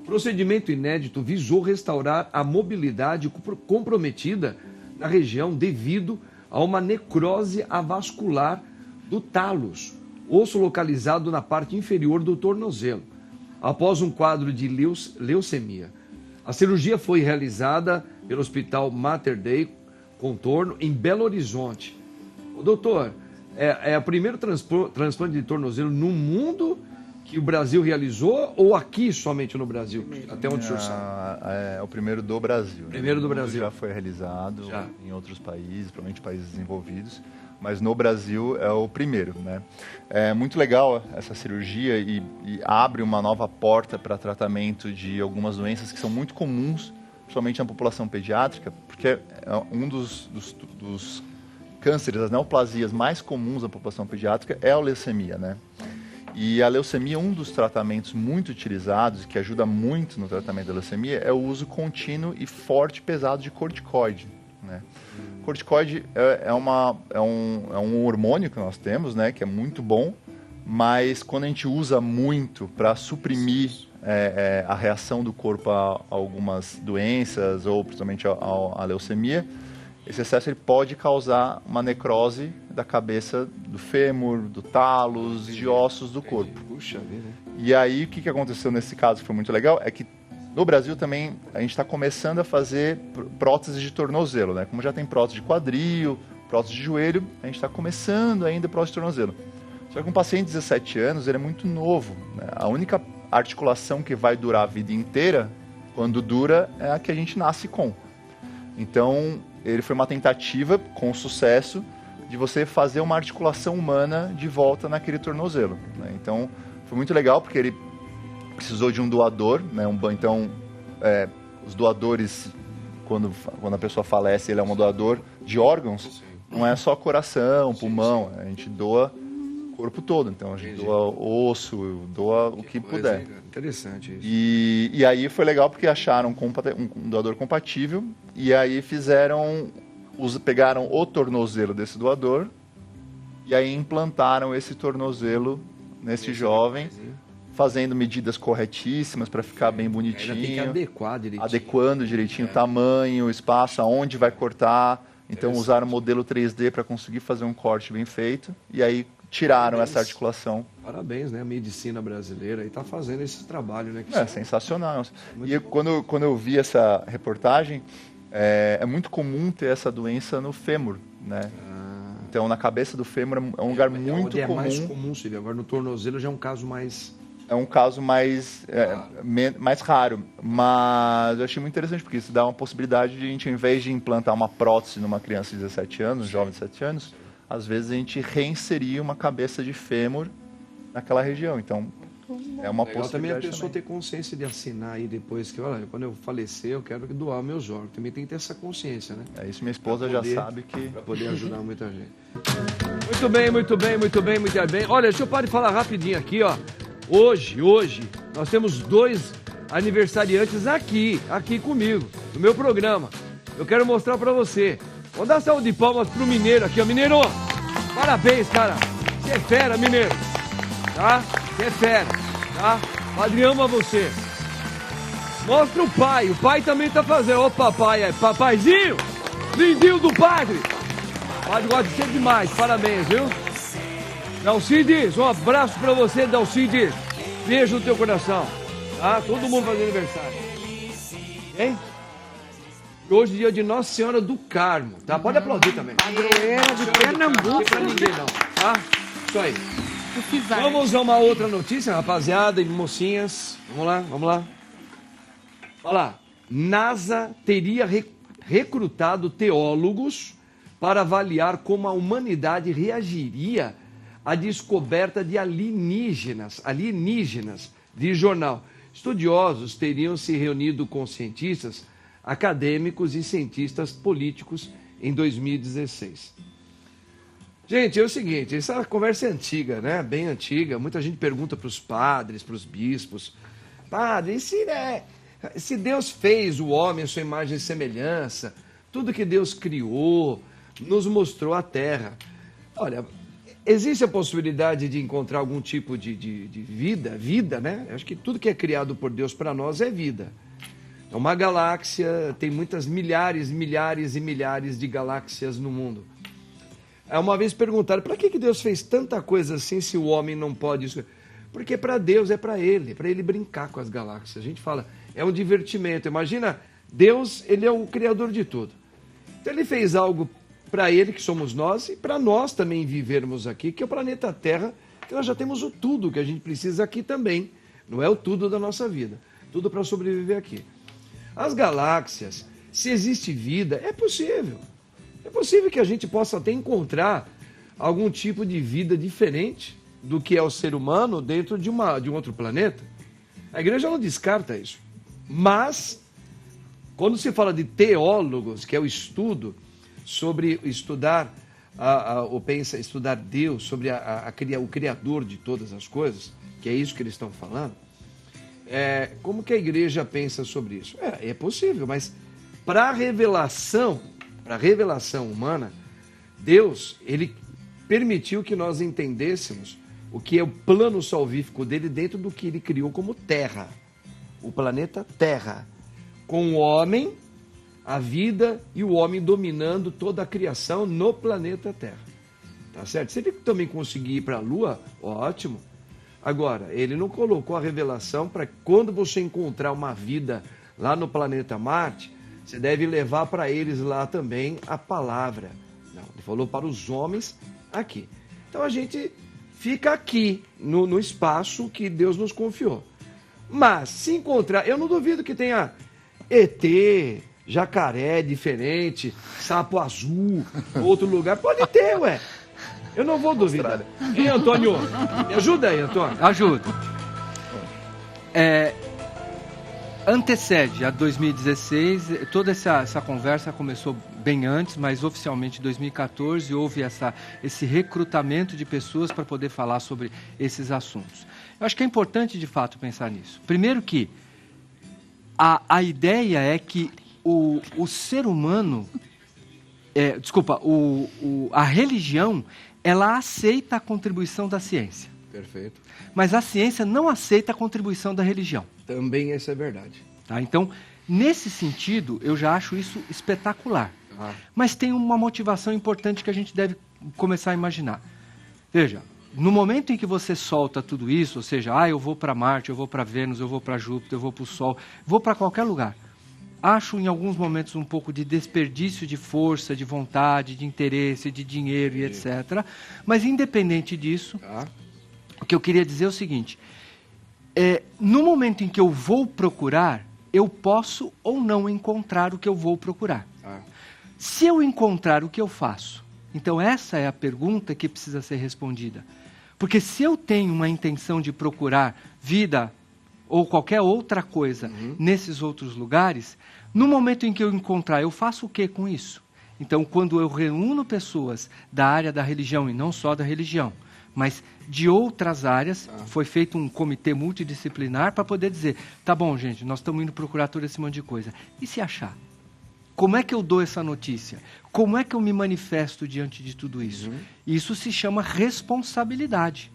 S1: O procedimento inédito visou restaurar a mobilidade comprometida na região devido a uma necrose avascular do talos, osso localizado na parte inferior do tornozelo, após um quadro de leucemia. A cirurgia foi realizada pelo Hospital Mater Dei Contorno, em Belo Horizonte. Doutor, é o primeiro transplante de tornozelo no mundo que o Brasil realizou ou aqui somente no Brasil? Até onde o senhor sabe?
S5: É o primeiro do Brasil.
S1: Primeiro do
S5: No mundo
S1: Brasil.
S5: Já foi realizado
S1: Já.
S5: em outros países, provavelmente países desenvolvidos, mas no Brasil é o primeiro, né? É muito legal essa cirurgia e abre uma nova porta para tratamento de algumas doenças que são muito comuns, principalmente na população pediátrica, porque é um dos cânceres, as neoplasias mais comuns na população pediátrica é a leucemia, né? E a leucemia, um dos tratamentos muito utilizados e que ajuda muito no tratamento da leucemia é o uso contínuo e forte e pesado de corticoide, né? Corticoide é um hormônio que nós temos, né, que é muito bom, mas quando a gente usa muito para suprimir a reação do corpo a algumas doenças ou principalmente a leucemia, esse excesso ele pode causar uma necrose da cabeça do fêmur, do talos, de ossos do corpo.
S1: Puxa vida.
S5: E aí, o que aconteceu nesse caso que foi muito legal é que no Brasil também a gente está começando a fazer próteses de tornozelo, né? Como já tem prótese de quadril, prótese de joelho, a gente está começando ainda prótese de tornozelo. Só que um paciente de 17 anos, ele é muito novo, né? A única articulação que vai durar a vida inteira, quando dura, é a que a gente nasce com. Então, ele foi uma tentativa, com sucesso, de você fazer uma articulação humana de volta naquele tornozelo, né? Então, foi muito legal, porque ele precisou de um doador, né? Então, os doadores, quando a pessoa falece, ele é um doador de órgãos, não é só coração, pulmão, a gente doa o corpo todo, então a gente doa osso, doa o que puder.
S1: Interessante isso.
S5: E aí foi legal porque acharam um doador compatível e aí pegaram o tornozelo desse doador e aí implantaram esse tornozelo nesse jovem, fazendo medidas corretíssimas para ficar bem bonitinho.
S1: Ainda tem que adequar direitinho.
S5: Adequando direitinho o tamanho, o espaço, aonde vai cortar. Então usaram o modelo 3D para conseguir fazer um corte bem feito e aí tiraram essa articulação.
S1: Parabéns, né? A medicina brasileira aí está fazendo esse trabalho, né?
S5: Sensacional. E quando eu vi essa reportagem, é muito comum ter essa doença no fêmur, né? Então, na cabeça do fêmur é um lugar muito comum.
S1: É mais comum, Silvio. Agora, no tornozelo já é um caso mais...
S5: É um caso mais raro, mas eu achei muito interessante, porque isso dá uma possibilidade de a gente, ao invés de implantar uma prótese numa criança de 17 anos, jovem de 17 anos, às vezes a gente reinserir uma cabeça de fêmur naquela região. Então, é uma
S1: Legal
S5: possibilidade
S1: também a pessoa
S5: também.
S1: ter consciência de assinar aí depois que, olha, quando eu falecer, eu quero doar meus órgãos. Também tem que ter essa consciência, né?
S5: É isso, minha esposa já sabe que...
S1: Para poder ajudar muita gente. Muito bem, muito bem, muito bem, muito bem. Olha, deixa eu parar de falar rapidinho aqui, ó. Hoje, nós temos 2 aniversariantes aqui comigo, no meu programa. Eu quero mostrar pra você. Vamos dar salve de palmas pro Mineiro aqui, ó. Mineiro, parabéns, cara. Você é fera, Mineiro. Tá? Você é fera, tá? O Padre ama você. Mostra o pai também tá fazendo. Ô, papai, papaizinho, lindinho do padre. O padre gosta de ser demais, parabéns, viu? Dalcides, um abraço pra você, Dalcides. Beijo no teu coração. Tá? Todo mundo fazendo aniversário. Hein? E hoje é dia de Nossa Senhora do Carmo, tá? Pode aplaudir também.
S2: Padroeira de Pernambuco.
S1: Não tem pra ninguém não, tá? Isso aí.
S3: Eu fiz arte.
S1: Vamos a uma outra notícia, rapaziada e mocinhas. Vamos lá. Olha lá. NASA teria recrutado teólogos para avaliar como a humanidade reagiria à descoberta de alienígenas de jornal. Estudiosos teriam se reunido com cientistas, acadêmicos e cientistas políticos em 2016. Gente, é o seguinte, essa conversa é antiga, né? Bem antiga. Muita gente pergunta para os padres, para os bispos: padre, se Deus fez o homem à sua imagem e semelhança, tudo que Deus criou, nos mostrou a terra. Olha, existe a possibilidade de encontrar algum tipo de vida, né? Eu acho que tudo que é criado por Deus para nós é vida. É uma galáxia, tem muitas milhares e milhares de galáxias no mundo. Uma vez perguntaram, para que Deus fez tanta coisa assim se o homem não pode... Porque para Deus é para ele brincar com as galáxias. A gente fala, é um divertimento. Imagina, Deus, ele é o criador de tudo. Então ele fez algo para ele, que somos nós, e para nós também vivermos aqui, que é o planeta Terra, que nós já temos o tudo que a gente precisa aqui também. Não é o tudo da nossa vida, tudo para sobreviver aqui. As galáxias, se existe vida, é possível. É possível que a gente possa até encontrar algum tipo de vida diferente do que é o ser humano dentro de um outro planeta. A igreja não descarta isso. Mas, quando se fala de teólogos, que é o estudo sobre estudar estudar Deus, sobre o Criador de todas as coisas, que é isso que eles estão falando, como que a igreja pensa sobre isso? É possível, mas para a revelação humana, Deus, ele permitiu que nós entendêssemos o que é o plano salvífico dele dentro do que ele criou como Terra, o planeta Terra, com o homem, a vida e o homem dominando toda a criação no planeta Terra. Tá certo? Se ele também conseguir ir para a Lua, ótimo. Agora, ele não colocou a revelação para quando você encontrar uma vida lá no planeta Marte, você deve levar para eles lá também a palavra. Não, ele falou para os homens aqui. Então a gente fica aqui, no espaço que Deus nos confiou. Mas, se encontrar, eu não duvido que tenha ET, jacaré diferente, sapo azul, outro lugar. Pode ter, ué. Eu não vou duvidar. E Antônio, me ajuda aí, Antônio.
S4: Ajuda. Antecede a 2016, toda essa conversa começou bem antes, mas oficialmente em 2014 houve esse recrutamento de pessoas para poder falar sobre esses assuntos. Eu acho que é importante de fato pensar nisso. Primeiro que a ideia é que o ser humano, a religião, ela aceita a contribuição da ciência.
S1: Perfeito.
S4: Mas a ciência não aceita a contribuição da religião.
S1: Também essa é verdade.
S4: Tá? Então, nesse sentido, eu já acho isso espetacular. Mas tem uma motivação importante que a gente deve começar a imaginar. Veja, no momento em que você solta tudo isso, ou seja, eu vou para Marte, eu vou para Vênus, eu vou para Júpiter, eu vou para o Sol, vou para qualquer lugar. Acho em alguns momentos um pouco de desperdício de força, de vontade, de interesse, de dinheiro e etc. Mas independente disso, o que eu queria dizer é o seguinte, no momento em que eu vou procurar, eu posso ou não encontrar o que eu vou procurar. Se eu encontrar, o que eu faço? Então essa é a pergunta que precisa ser respondida. Porque se eu tenho uma intenção de procurar vida ou qualquer outra coisa nesses outros lugares, no momento em que eu encontrar, eu faço o que com isso? Então, quando eu reúno pessoas da área da religião, e não só da religião, mas de outras áreas, foi feito um comitê multidisciplinar para poder dizer, tá bom, gente, nós estamos indo procurar todo esse monte de coisa. E se achar? Como é que eu dou essa notícia? Como é que eu me manifesto diante de tudo isso? Isso se chama responsabilidade.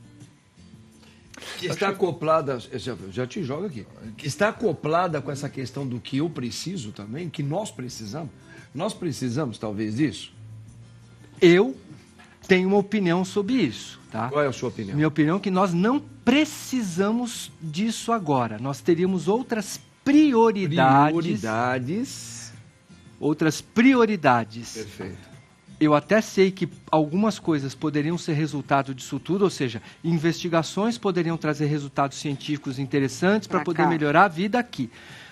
S1: Que está acoplada, já te jogo aqui, que está acoplada com essa questão do que eu preciso também, que nós precisamos. Nós precisamos talvez disso?
S4: Eu tenho uma opinião sobre isso. Tá?
S1: Qual é a sua opinião?
S4: Minha opinião é que nós não precisamos disso agora. Nós teríamos outras prioridades. Outras prioridades.
S1: Perfeito.
S4: Eu até sei que algumas coisas poderiam ser resultado disso tudo, ou seja, investigações poderiam trazer resultados científicos interessantes para poder melhorar a vida aqui.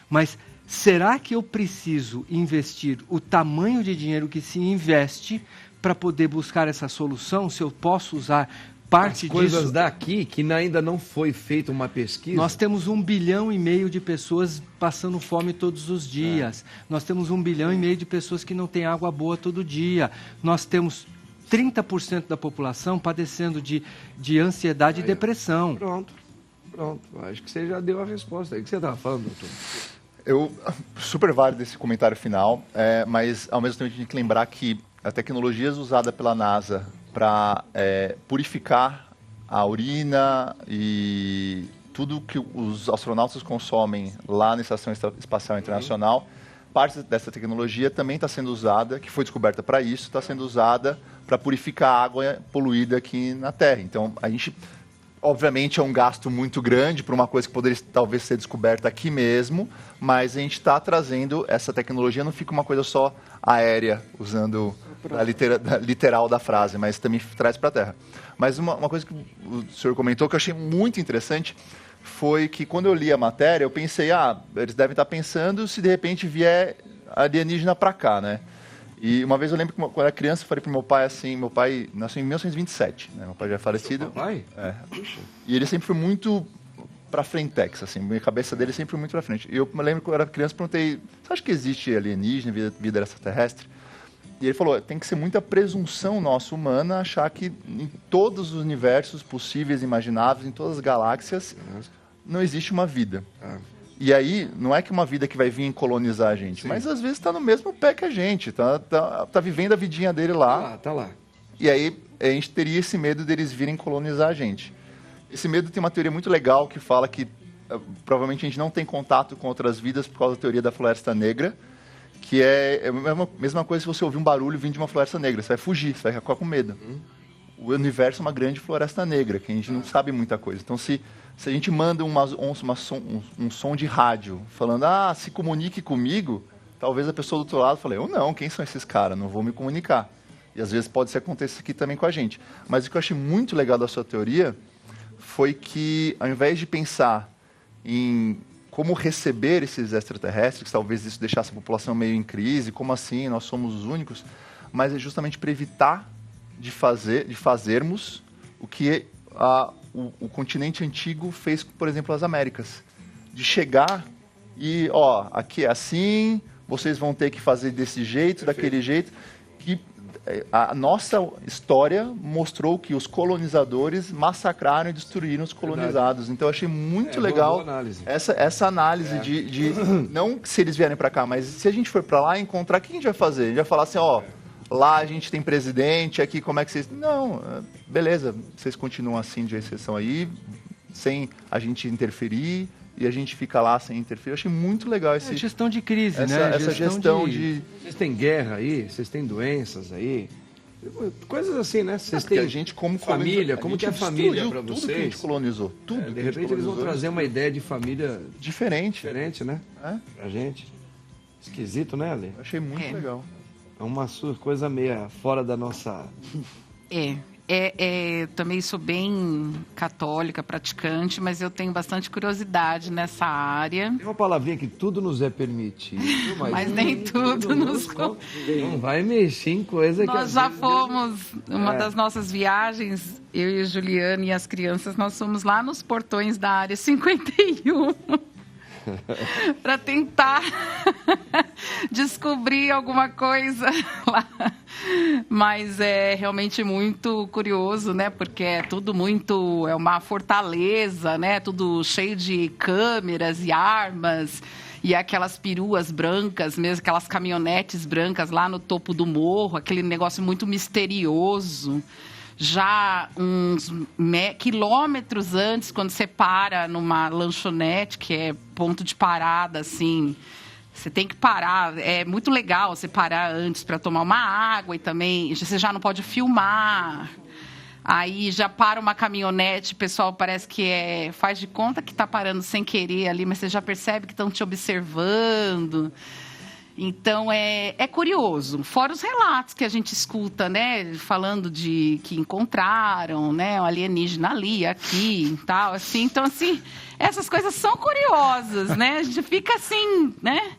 S4: Mas será que eu preciso investir o tamanho de dinheiro que se investe para poder buscar essa solução? Se eu posso usar parte
S1: as coisas
S4: disso...
S1: daqui que ainda não foi feita uma pesquisa.
S4: Nós temos 1,5 bilhão de pessoas passando fome todos os dias. Nós temos 1,5 bilhão de pessoas que não têm água boa todo dia. Nós temos 30% da população padecendo de ansiedade e depressão.
S1: Pronto. Acho que você já deu a resposta aí. O que você estava falando, doutor?
S5: Super válido esse comentário final, mas ao mesmo tempo a gente tem que lembrar que a tecnologia usada pela NASA para purificar a urina e tudo que os astronautas consomem lá na Estação Espacial Internacional. Parte dessa tecnologia também está sendo usada, que foi descoberta para isso, está sendo usada para purificar a água poluída aqui na Terra. Então, a gente, obviamente, é um gasto muito grande para uma coisa que poderia talvez ser descoberta aqui mesmo, mas a gente está trazendo essa tecnologia, não fica uma coisa só aérea, usando a literal da frase, mas também traz para a Terra. Mas uma coisa que o senhor comentou que eu achei muito interessante foi que quando eu li a matéria, eu pensei, eles devem estar pensando se de repente vier alienígena para cá, né? E uma vez eu lembro que quando eu era criança, eu falei para meu pai assim, meu pai nasceu em 1927, né? Meu pai já é falecido.
S1: Seu pai?
S5: É. E ele sempre foi muito para frentex, assim, a cabeça dele sempre foi muito para frente. E eu me lembro que quando eu era criança, perguntei, você acha que existe alienígena, vida extraterrestre? E ele falou, tem que ser muita presunção nossa humana achar que em todos os universos possíveis e imagináveis, em todas as galáxias, não existe uma vida. E aí, não é que uma vida que vai vir colonizar a gente, mas às vezes está no mesmo pé que a gente, tá vivendo a vidinha dele lá.
S1: Tá lá.
S5: E aí, a gente teria esse medo deles virem colonizar a gente. Esse medo tem uma teoria muito legal que fala que provavelmente a gente não tem contato com outras vidas por causa da teoria da floresta negra, que é a mesma coisa se você ouvir um barulho vindo de uma floresta negra. Você vai fugir, você vai ficar com medo. O universo é uma grande floresta negra, que a gente não sabe muita coisa. Então, se a gente manda um som de rádio falando, se comunique comigo, talvez a pessoa do outro lado fale, eu não, quem são esses caras? Não vou me comunicar. E às vezes pode ser acontecer aqui também com a gente. Mas o que eu achei muito legal da sua teoria foi que, ao invés de pensar em como receber esses extraterrestres, que talvez isso deixasse a população meio em crise, como assim, nós somos os únicos, mas é justamente para evitar de fazermos o que o continente antigo fez, por exemplo, as Américas. De chegar e, aqui é assim, vocês vão ter que fazer desse jeito, daquele jeito, que a nossa história mostrou que os colonizadores massacraram e destruíram os colonizados. Verdade. Então, eu achei muito legal essa análise de não se eles vierem para cá, mas se a gente for para lá encontrar, o que a gente vai fazer? A gente vai falar assim, lá a gente tem presidente, aqui como é que vocês... Não, beleza, vocês continuam assim de exceção aí, sem a gente interferir, e a gente fica lá sem interferir. Eu achei muito legal
S4: gestão de crise, né?
S5: Essa gestão de...
S1: Vocês têm guerra aí? Vocês têm doenças aí? Coisas assim, né? Vocês têm
S5: a gente como
S1: família, como que é a família para vocês?
S5: Tudo que a gente colonizou. Tudo
S1: de repente eles vão trazer uma ideia de família
S5: diferente,
S1: né? Pra gente. Esquisito, né, Ale?
S5: Eu achei muito legal.
S1: É uma coisa meio fora da nossa...
S3: Também sou bem católica, praticante, mas eu tenho bastante curiosidade nessa área.
S1: Tem uma palavrinha que tudo nos é permitido,
S3: mas nem tudo nos...
S1: Não vai mexer em coisa que...
S3: Nós já fomos, uma das nossas viagens, eu e a Juliana e as crianças, nós fomos lá nos portões da área 51... para tentar descobrir alguma coisa lá. Mas é realmente muito curioso, né? Porque é tudo é uma fortaleza, né? Tudo cheio de câmeras e armas e aquelas peruas brancas, mesmo aquelas caminhonetes brancas lá no topo do morro, aquele negócio muito misterioso. Já uns quilômetros antes, quando você para numa lanchonete, que é ponto de parada, assim, você tem que parar. É muito legal você parar antes para tomar uma água e também você já não pode filmar. Aí já para uma caminhonete, o pessoal parece que faz de conta que está parando sem querer ali, mas você já percebe que estão te observando. Então, é curioso. Fora os relatos que a gente escuta, né? Falando de que encontraram, né? Um alienígena ali, aqui e tal, assim. Então, assim, essas coisas são curiosas, né? A gente fica assim, né?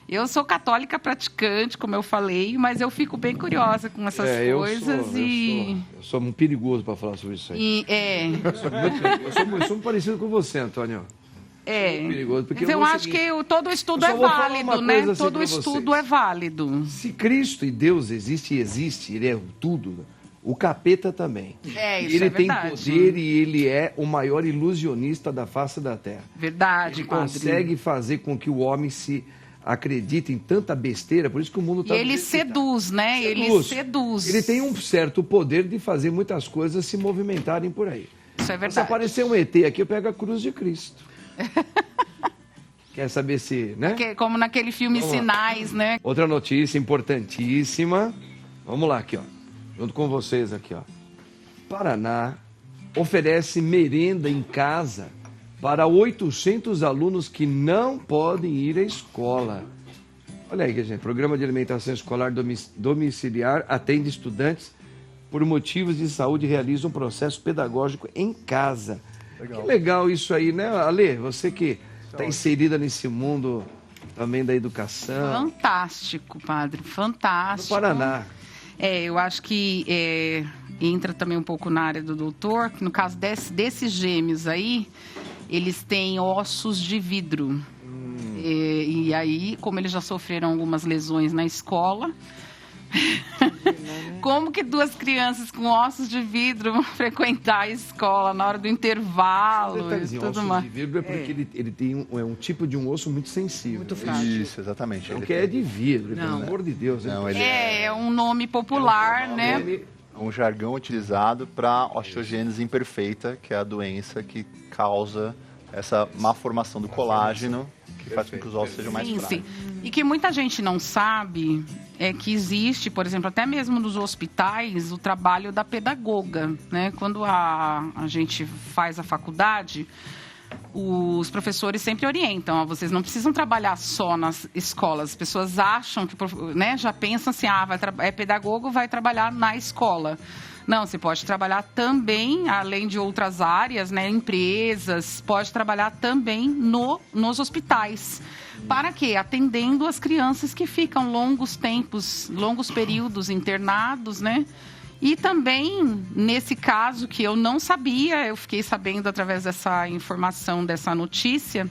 S3: Eu sou católica praticante, como eu falei, mas eu fico bem curiosa com essas coisas
S1: eu sou muito perigoso para falar sobre isso aí. Eu sou muito parecido com você, Antônio. Perigoso, porque
S3: eu acho que todo estudo é válido, né?
S1: Assim
S3: todo estudo é válido.
S1: Se Cristo e Deus existe, ele é tudo. O capeta também.
S3: Isso
S1: ele tem poder e ele é o maior ilusionista da face da Terra.
S3: Verdade,
S1: ele consegue fazer com que o homem se acredita em tanta besteira, por isso que o mundo está...
S3: E ele seduz, né? Ele seduz.
S1: Ele tem um certo poder de fazer muitas coisas se movimentarem por aí.
S3: Isso é verdade.
S1: Se aparecer um ET aqui, eu pego a cruz de Cristo. Quer saber se, né?
S3: Como naquele filme Sinais, né?
S1: Outra notícia importantíssima. Vamos lá aqui, ó. Junto com vocês aqui, ó. Paraná oferece merenda em casa para 800 alunos que não podem ir à escola. Olha aí, gente. Programa de alimentação escolar domiciliar atende estudantes por motivos de saúde e realiza um processo pedagógico em casa. Legal. Que legal isso aí, né, Ale? Você que está inserida nesse mundo também da educação.
S3: Fantástico, padre, fantástico.
S1: No Paraná.
S3: Eu acho que entra também um pouco na área do doutor, que no caso desses gêmeos aí, eles têm ossos de vidro. E aí, como eles já sofreram algumas lesões na escola... Como que duas crianças com ossos de vidro vão frequentar a escola na hora do intervalo e tudo mais?
S1: Ossos de vidro é porque ele tem um tipo de um osso muito sensível.
S2: Muito frágil.
S5: Isso, exatamente.
S1: Não que é de vidro, pelo amor de Deus.
S5: Não, ele
S3: É um nome popular, né?
S5: é um jargão utilizado para osteogênese imperfeita, que é a doença que causa essa má formação do colágeno, que faz com que os ossos sejam mais frágeis.
S3: Sim. E que muita gente não sabe é que existe, por exemplo, até mesmo nos hospitais, o trabalho da pedagoga, né? Quando a gente faz a faculdade, os professores sempre orientam, ó, vocês não precisam trabalhar só nas escolas. As pessoas acham que, né, já pensam assim, é pedagogo, vai trabalhar na escola. Não, você pode trabalhar também, além de outras áreas, né, empresas, pode trabalhar também nos hospitais. Para quê? Atendendo as crianças que ficam longos períodos internados, né? E também, nesse caso que eu não sabia, eu fiquei sabendo através dessa informação, dessa notícia,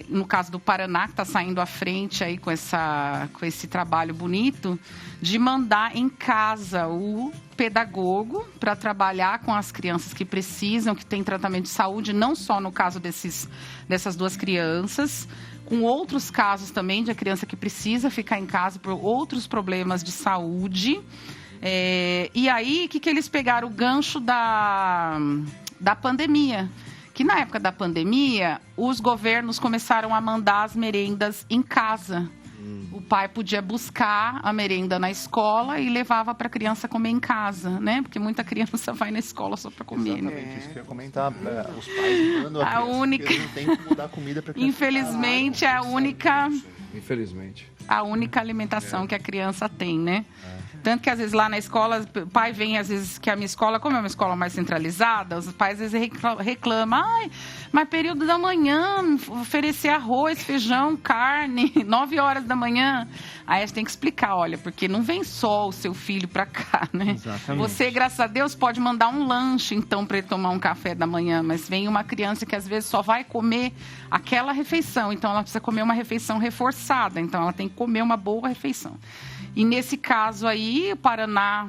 S3: no caso do Paraná, que está saindo à frente aí com esse trabalho bonito, de mandar em casa o pedagogo para trabalhar com as crianças que precisam, que têm tratamento de saúde, não só no caso dessas duas crianças, com outros casos também de a criança que precisa ficar em casa por outros problemas de saúde. E aí, o que eles pegaram? O gancho da pandemia. Que na época da pandemia, os governos começaram a mandar as merendas em casa. O pai podia buscar a merenda na escola e levava para a criança comer em casa, né? Porque muita criança vai na escola só para comer.
S5: Exatamente, isso que eu ia comentar. Os pais mandam a criança, porque eles não têm como dar comida para a criança.
S3: Infelizmente, é a única...
S1: Infelizmente.
S3: A única alimentação que a criança tem, né? Tanto que, às vezes, lá na escola, o pai vem, às vezes, que a minha escola, como é uma escola mais centralizada, os pais, às vezes, reclamam. Mas período da manhã, oferecer arroz, feijão, carne, 9 horas da manhã. Aí a gente tem que explicar, olha, porque não vem só o seu filho para cá, né?
S4: Exatamente.
S3: Você, graças a Deus, pode mandar um lanche, então, para ele tomar um café da manhã. Mas vem uma criança que, às vezes, só vai comer aquela refeição. Então, ela precisa comer uma refeição reforçada. Então, ela tem que comer uma boa refeição. E nesse caso aí, o Paraná,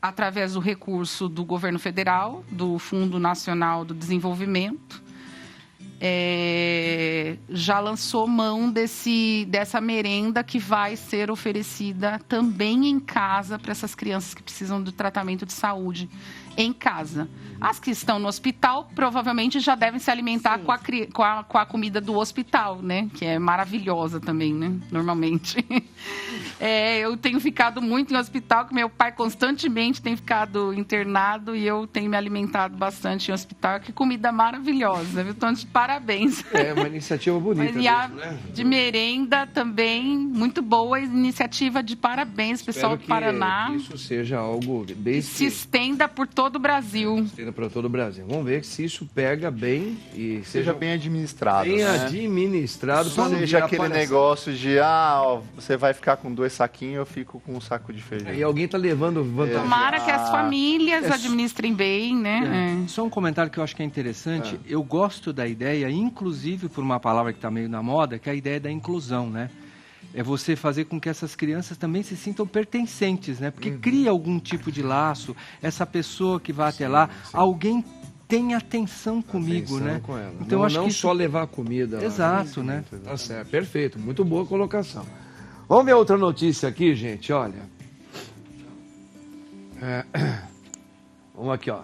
S3: através do recurso do governo federal, do Fundo Nacional do Desenvolvimento, já lançou mão dessa merenda que vai ser oferecida também em casa para essas crianças que precisam do tratamento de saúde em casa. As que estão no hospital provavelmente já devem se alimentar com a comida do hospital, né? Que é maravilhosa também, né? Normalmente. Eu tenho ficado muito em hospital, que meu pai constantemente tem ficado internado e eu tenho me alimentado bastante em hospital. Que comida maravilhosa, viu? Então, de parabéns.
S1: É uma iniciativa bonita.
S3: Mas, né? De merenda também, muito boa iniciativa, de parabéns, pessoal do Paraná.
S1: Que isso seja algo
S3: que se estenda por todo o Brasil.
S1: Se estenda para todo o Brasil. Vamos ver se isso pega bem e
S5: seja bem administrado.
S1: Bem,
S5: né?
S1: administrado.
S5: Não seja aquele negócio de, você vai ficar com 2 saquinhos, eu fico com um saco de feijão.
S1: E alguém está levando vantagem.
S3: Tomara que as famílias administrem bem, né?
S4: Só um comentário que eu acho que é interessante. Eu gosto da ideia, inclusive por uma palavra que está meio na moda, que é a ideia da inclusão, né? É você fazer com que essas crianças também se sintam pertencentes, né? Porque cria algum tipo de laço, essa pessoa que vai até lá, alguém tem atenção comigo,
S1: Atenção
S4: né?
S1: com ela.
S4: Então
S1: não,
S4: acho
S1: não
S4: que
S1: só levar a comida. lá.
S4: Exato, né?
S1: Tá certo, perfeito. Muito boa colocação. Vamos ver outra notícia aqui, gente, olha. Vamos aqui, ó.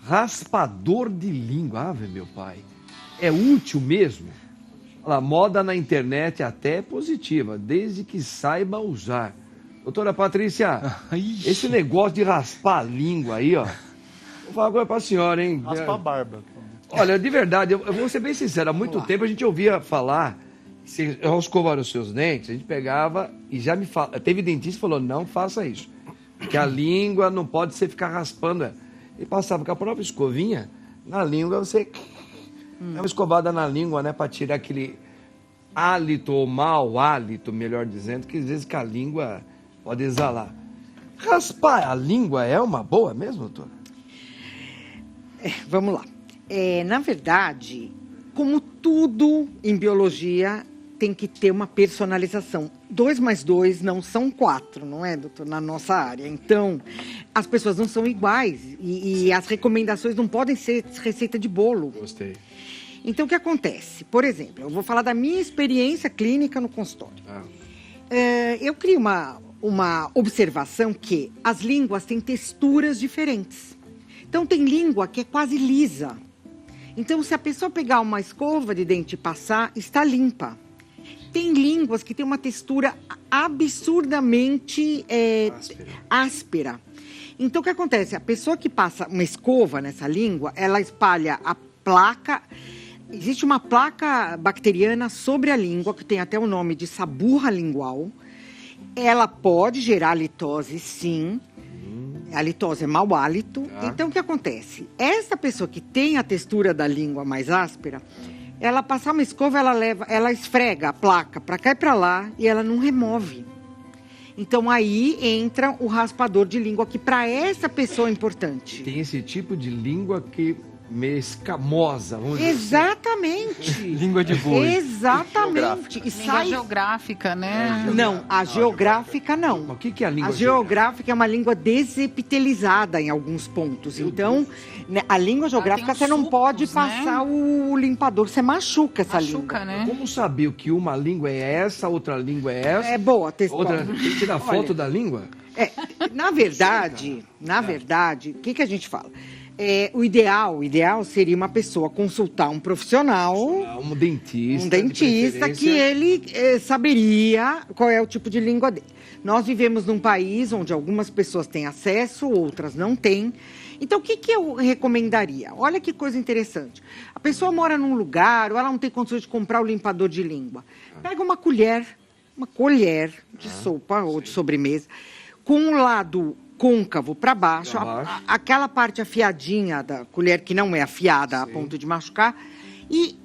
S1: Raspador de língua. Ave, meu pai. É útil mesmo? Olha lá, moda na internet até é positiva, desde que saiba usar. Doutora Patrícia,
S4: Ixi.
S1: esse negócio de raspar a língua aí, ó. Vou falar uma coisa pra senhora, hein?
S5: Raspa a barba.
S1: Olha, de verdade, eu vou ser bem sincero, há muito tempo a gente ouvia falar, se ao escovar os seus dentes, a gente pegava e já me fala, teve dentista que falou, não faça isso, que a língua não pode ser ficar raspando ela. E passava com a própria escovinha, na língua você dá uma escovada na língua, né, para tirar aquele hálito ou mau hálito, melhor dizendo, que às vezes com a língua pode exalar. Raspar a língua é uma boa mesmo, doutor?
S2: Vamos lá. Na verdade, como tudo em biologia, tem que ter uma personalização. 2 mais 2 não são 4, não é, doutor? Na nossa área. Então, as pessoas não são iguais e as recomendações não podem ser receita de bolo.
S1: Gostei.
S2: Então, o que acontece? Por exemplo, eu vou falar da minha experiência clínica no consultório. Eu crio uma observação que as línguas têm texturas diferentes. Então, tem língua que é quase lisa. Então, se a pessoa pegar uma escova de dente e passar, está limpa. Tem línguas que têm uma textura absurdamente áspera. Então, o que acontece? A pessoa que passa uma escova nessa língua, ela espalha a placa. Existe uma placa bacteriana sobre a língua, que tem até o nome de saburra lingual. Ela pode gerar litose, sim. A litose é mau hálito. Então, o que acontece? Essa pessoa que tem a textura da língua mais áspera, ela passar uma escova, ela esfrega a placa para cá e para lá e ela não remove. Então, aí entra o raspador de língua, que para essa pessoa é importante.
S1: Tem esse tipo de língua que meio escamosa, vamos dizer.
S2: Exatamente.
S4: Língua de boi.
S2: Exatamente. E
S3: Língua
S2: sai...
S3: geográfica, né?
S2: Não, a geográfica não.
S1: Mas o que é a língua
S2: A geográfica é uma língua desepitelizada em alguns pontos. Então, né, a língua geográfica
S3: uns
S2: você não pode
S3: sulcos, né?
S2: passar o limpador, você machuca essa
S3: Machuca,
S2: língua.
S3: né?
S1: Como saber que uma língua é essa, outra língua é essa?
S2: É boa,
S1: Outra, tem que tirar foto da língua?
S2: Na verdade, o que a gente fala? O ideal seria uma pessoa consultar um profissional,
S1: Um dentista.
S2: um
S1: de
S2: dentista, que
S1: preferência.
S2: ele saberia qual é o tipo de língua dele. Nós vivemos num país onde algumas pessoas têm acesso, outras não têm. Então, o que eu recomendaria? Olha que coisa interessante. A pessoa mora num lugar, ou ela não tem condições de comprar o limpador de língua. Pega uma colher de sopa ou de sobremesa, com um lado côncavo para baixo, aquela parte afiadinha da colher que não é afiada a ponto de machucar, e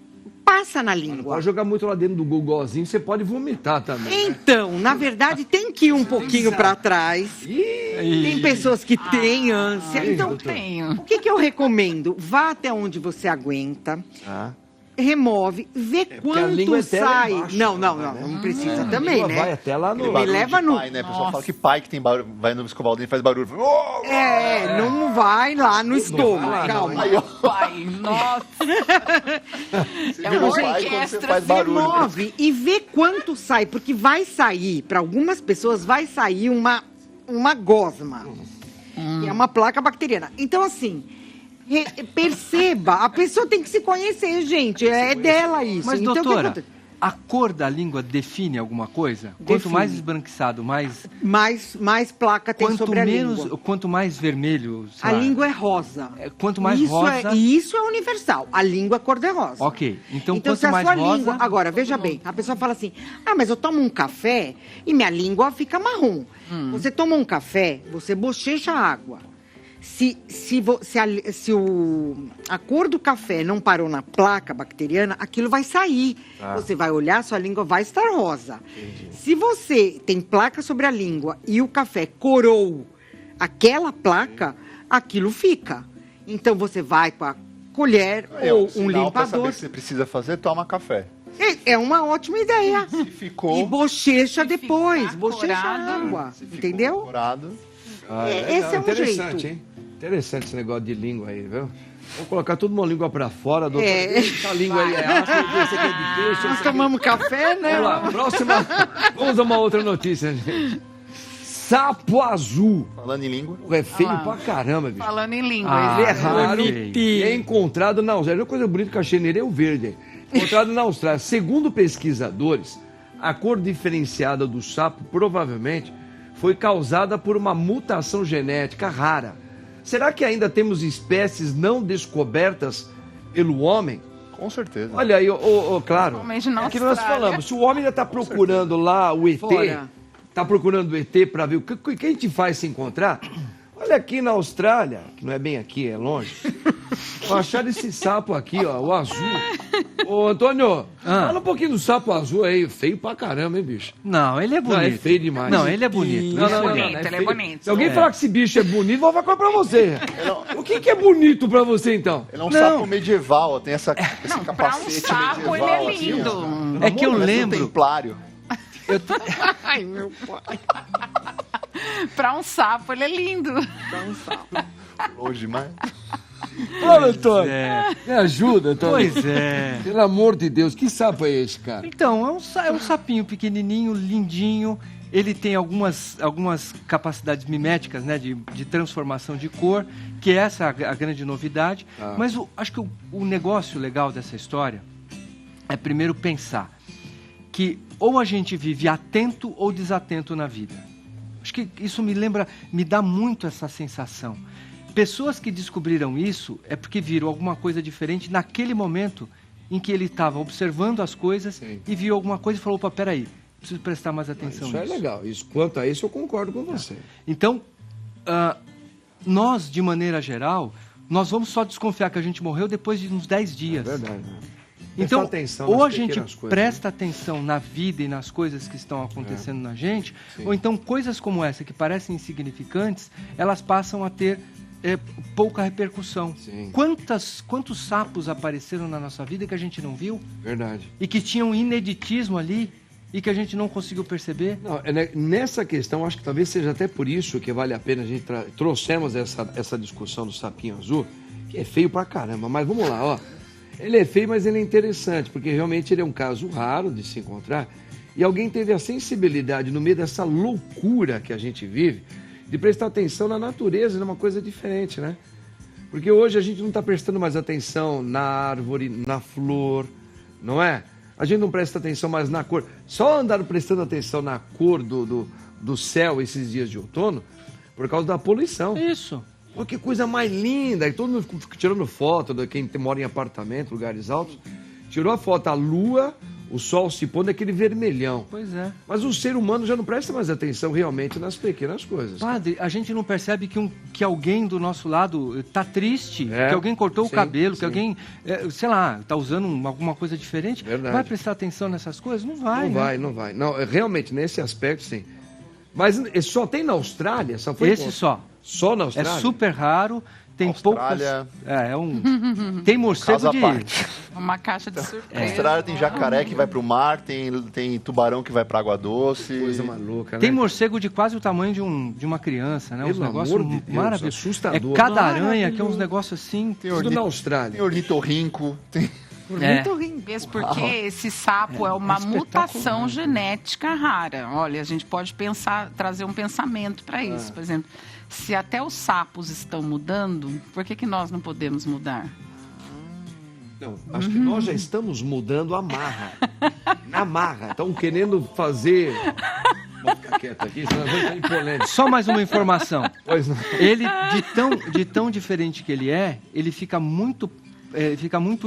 S2: passa na língua.
S1: Pode jogar muito lá dentro do gogózinho, você pode vomitar também.
S2: Então, na verdade, tem que ir um pouquinho para trás. Tem pessoas que têm ânsia. Então,
S3: Tenho.
S2: o que eu recomendo? Vá até onde você aguenta. Remove, vê
S1: porque a língua
S2: quanto
S1: é até lá
S2: sai.
S1: embaixo,
S2: não precisa
S1: A
S2: também,
S1: língua
S2: né?
S1: vai até lá no...
S2: Me leva no...
S5: Pai, né? A pessoa fala que pai que tem barulho, vai no escovar o dente e faz barulho.
S2: Não vai lá no estômago, calma.
S5: Aí, ó,
S3: Pai, nossa.
S5: você
S3: É
S5: vira
S3: uma
S5: o pai quando você
S3: orquestra,
S5: faz barulho.
S2: Remove e vê quanto sai, porque vai sair, para algumas pessoas, vai sair uma gosma, que é uma placa bacteriana. Então, assim, perceba, a pessoa tem que se conhecer, gente, é dela isso.
S4: Mas,
S2: então, o que
S4: doutora,
S2: acontece?
S4: a cor da língua define alguma coisa? Quanto
S2: Define.
S4: mais esbranquiçado, mais...
S2: mais placa tem sobre a língua.
S4: Quanto mais vermelho... sei
S2: A
S4: lá,
S2: língua é rosa.
S4: Quanto mais
S2: isso
S4: rosa...
S2: Isso é universal. A língua é cor-de-rosa.
S4: Ok. Então
S2: se
S4: quanto
S2: a
S4: mais
S2: sua
S4: rosa...
S2: língua... Agora, veja bem. A pessoa fala assim, mas eu tomo um café e minha língua fica marrom. Você toma um café, você bochecha a água. Se a cor do café não parou na placa bacteriana, aquilo vai sair. Você vai olhar, sua língua vai estar rosa. Se você tem placa sobre a língua e o café corou aquela placa, aquilo fica. Então, você vai com a colher ou um
S5: sinal pra saber
S2: limpador.
S5: que você precisa fazer, toma café.
S2: É uma ótima ideia.
S5: Se ficou...
S2: E bochecha
S3: Se
S2: depois,
S3: ficar
S2: bochecha a
S3: corado,
S2: água,
S5: se ficou
S2: entendeu?
S5: corado,
S2: Esse é um
S1: Interessante,
S2: jeito.
S1: hein? Interessante esse negócio de língua aí, viu? Vamos colocar toda uma língua pra fora, doutor.
S2: É.
S1: Essa língua aí é ácida, esse aqui é de peixe.
S2: Nós tomamos café, né?
S1: Vamos lá, próxima. Vamos a uma outra notícia, gente. Sapo azul.
S5: Falando em língua.
S1: É feio
S3: Olha lá.
S1: pra caramba, bicho.
S3: Falando em língua.
S1: Ele é raro
S4: bonitinho.
S1: e é encontrado na Austrália. Uma coisa bonita que eu achei nele é o verde. Encontrado na Austrália. Segundo pesquisadores, a cor diferenciada do sapo provavelmente foi causada por uma mutação genética rara. Será que ainda temos espécies não descobertas pelo homem?
S5: Com certeza.
S1: Olha aí, claro.
S3: Principalmente na
S1: É aquilo que nós
S3: Austrália.
S1: falamos. Se o homem ainda está procurando lá o ET,
S2: Fora.
S1: está procurando o ET para ver o que a gente faz se encontrar. Olha aqui na Austrália, que não é bem aqui, é longe. Acharam esse sapo aqui, ó, o azul. Ô, Antônio, fala um pouquinho do sapo azul aí. Feio pra caramba, hein, bicho?
S4: Não, ele é bonito.
S1: Não, é feio demais.
S4: Não, ele é bonito.
S1: Não,
S4: Isso
S1: não, não,
S4: é.
S1: não,
S3: bonito,
S1: é
S3: ele é
S1: feio.
S3: bonito.
S1: Se alguém falar que esse bicho é bonito, vou falar pra você. O que é bonito pra você, então?
S5: Ele é um
S4: Não.
S5: sapo medieval, tem esse
S3: Não, pra um
S5: capacete
S3: sapo ele
S5: medieval.
S3: é lindo.
S5: Assim, ó.
S4: É que eu
S5: Parece um
S4: lembro.
S5: templário.
S3: Ai, meu pai. Pra um sapo ele é lindo.
S5: Longe demais.
S1: Olha, Antônio.
S4: É.
S1: Me ajuda, Antônio.
S4: Pois é.
S1: Pelo amor de Deus, que sapo é esse, cara?
S4: Então, é um sapinho pequenininho, lindinho. Ele tem algumas capacidades miméticas, né, de transformação de cor, que é essa a grande novidade.
S1: Ah.
S4: Mas acho que o negócio legal dessa história é primeiro pensar que ou a gente vive atento ou desatento na vida. Acho que isso me dá muito essa sensação. Pessoas que descobriram isso é porque viram alguma coisa diferente naquele momento em que ele estava observando as coisas.
S1: Sim.
S4: E viu alguma coisa e falou, opa, peraí, preciso prestar mais atenção
S1: Isso é
S4: nisso.
S1: legal. Isso, quanto a isso, eu concordo com você.
S4: Então, nós, de maneira geral, nós vamos só desconfiar que a gente morreu depois de uns 10
S1: É
S4: dias.
S1: verdade. Né?
S4: Então,
S1: Prestar atenção
S4: ou
S1: nas
S4: a gente
S1: pequenas coisas,
S4: presta atenção na vida e nas coisas que estão acontecendo na gente,
S1: Sim.
S4: ou então coisas como essa, que parecem insignificantes, elas passam a ter pouca repercussão.
S1: Sim.
S4: Quantos sapos apareceram na nossa vida que a gente não viu?
S1: Verdade.
S4: E que tinham ineditismo ali e que a gente não conseguiu perceber?
S1: Não, nessa questão, acho que talvez seja até por isso que vale a pena a gente trouxemos essa discussão do sapinho azul, que é feio pra caramba, mas vamos lá, ó. Ele é feio, mas ele é interessante, porque realmente ele é um caso raro de se encontrar, e alguém teve a sensibilidade, no meio dessa loucura que a gente vive, de prestar atenção na natureza, numa coisa diferente, né? Porque hoje a gente não está prestando mais atenção na árvore, na flor, não é? A gente não presta atenção mais na cor. Só andaram prestando atenção na cor do céu esses dias de outono por causa da poluição.
S4: Isso.
S1: Pô, que coisa mais linda! E todo mundo fica tirando foto de quem mora em apartamento, lugares altos. Tirou a foto, a lua, o sol se pondo, aquele vermelhão.
S4: Pois é.
S1: Mas o ser humano já não presta mais atenção realmente nas pequenas coisas.
S4: Padre, a gente não percebe que alguém do nosso lado está triste,
S1: É,
S4: que alguém cortou
S1: sim,
S4: o cabelo,
S1: sim.
S4: que alguém, sei lá, está usando alguma coisa diferente.
S1: Verdade.
S4: Vai prestar atenção nessas coisas? Não vai,
S1: Não
S4: né?
S1: vai, não vai. Não, realmente, nesse aspecto, sim. Mas só tem na Austrália? Só foi
S4: Esse só.
S1: Só na
S4: É
S1: Austrália?
S4: super raro, tem
S5: Austrália-
S4: poucas... Tem morcego
S5: Caso à
S4: de...
S5: parte.
S3: Uma caixa de
S5: Na
S3: surpresa.
S5: Austrália tem jacaré que vai pro mar, tem tubarão que vai pra água doce.
S1: Coisa maluca, né?
S4: Tem morcego de quase o tamanho de uma criança, né? Uns
S1: Pelo
S4: negócios
S1: amor de Deus,
S4: maravilhosos.
S1: assustador.
S4: É cada aranha que é uns negócios assim...
S1: Tudo na Austrália.
S5: Tem ornitorrinco, tem...
S2: Muito rindo.
S3: Mesmo porque esse sapo é uma mutação genética rara. Olha, a gente pode trazer um pensamento para isso. Por exemplo, se até os sapos estão mudando, por que nós não podemos mudar?
S1: Não, acho que nós já estamos mudando a marra. Na marra. Estão querendo fazer... Vamos ficar quieto aqui, senão nós vamos estar em polêmica.
S4: Só mais uma informação.
S1: Pois não.
S4: Ele, de tão diferente que ele é, ele fica muito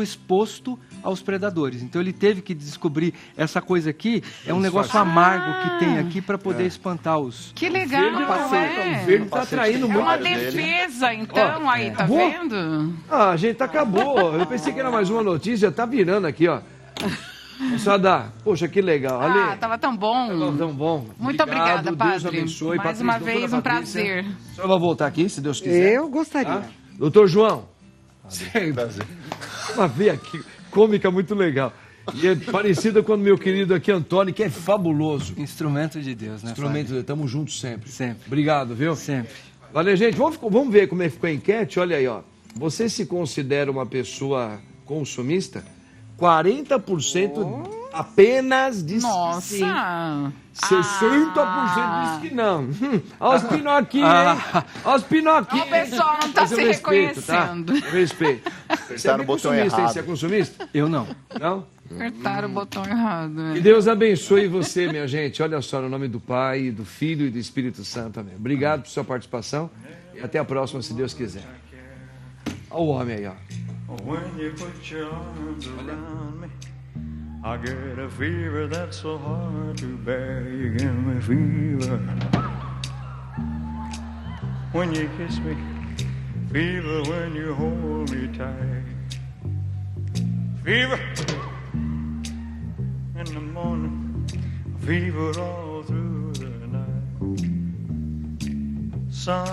S4: exposto aos predadores. Então ele teve que descobrir essa coisa aqui, é um negócio amargo que tem aqui para poder espantar os...
S3: Que legal,
S1: O verde está atraindo
S3: É
S1: muito.
S3: uma
S5: dele.
S3: defesa, então, aí, tá
S1: Acabou?
S3: vendo?
S1: Ah, gente, acabou. Eu pensei que era mais uma notícia, tá virando aqui, ó. Moçada, poxa, que legal.
S3: Ah,
S1: Ale,
S3: tava tão bom.
S1: tão bom.
S3: Muito obrigada,
S1: Deus
S3: padre.
S1: abençoe.
S3: Mais
S1: Patrícia,
S3: uma
S1: doutora
S3: vez, um
S1: Patrícia.
S3: prazer.
S1: O senhor vai voltar aqui, se Deus quiser.
S2: Eu gostaria.
S1: Tá? Doutor João.
S5: Prazer.
S1: Uma veia aqui, cômica muito legal. E é parecida com o meu querido aqui, Antônio, que é fabuloso.
S4: Instrumento de Deus, né?
S1: Instrumento, estamos juntos sempre.
S4: Sempre.
S1: Obrigado, viu?
S4: Sempre.
S1: Valeu, gente. Vamos ver como é que ficou a enquete. Olha aí, ó. Você se considera uma pessoa consumista? 40% apenas disse que sim.
S3: Nossa!
S1: 60% disse que não. Olha os pinoquinhos, hein? Olha os pinoquinhos.
S3: O pessoal não tá
S1: Mas eu
S3: se
S1: respeito, tá?
S3: reconhecendo.
S1: Eu respeito. Você é
S5: no botão
S1: consumista, hein?
S5: errado.
S1: Você é consumista?
S4: Eu não.
S1: Não?
S3: Apertaram o botão errado.
S1: Que Deus abençoe você, minha gente. Olha só, no nome do Pai, do Filho e do Espírito Santo. Amém. Obrigado por sua participação e até a próxima, se Deus quiser. Olha o homem aí, ó.
S7: When you put your arms around me, I get a fever that's so hard to bear. You give me fever. When you kiss me, fever when you hold me tight. Fever in the morning, fever all through the night. Sun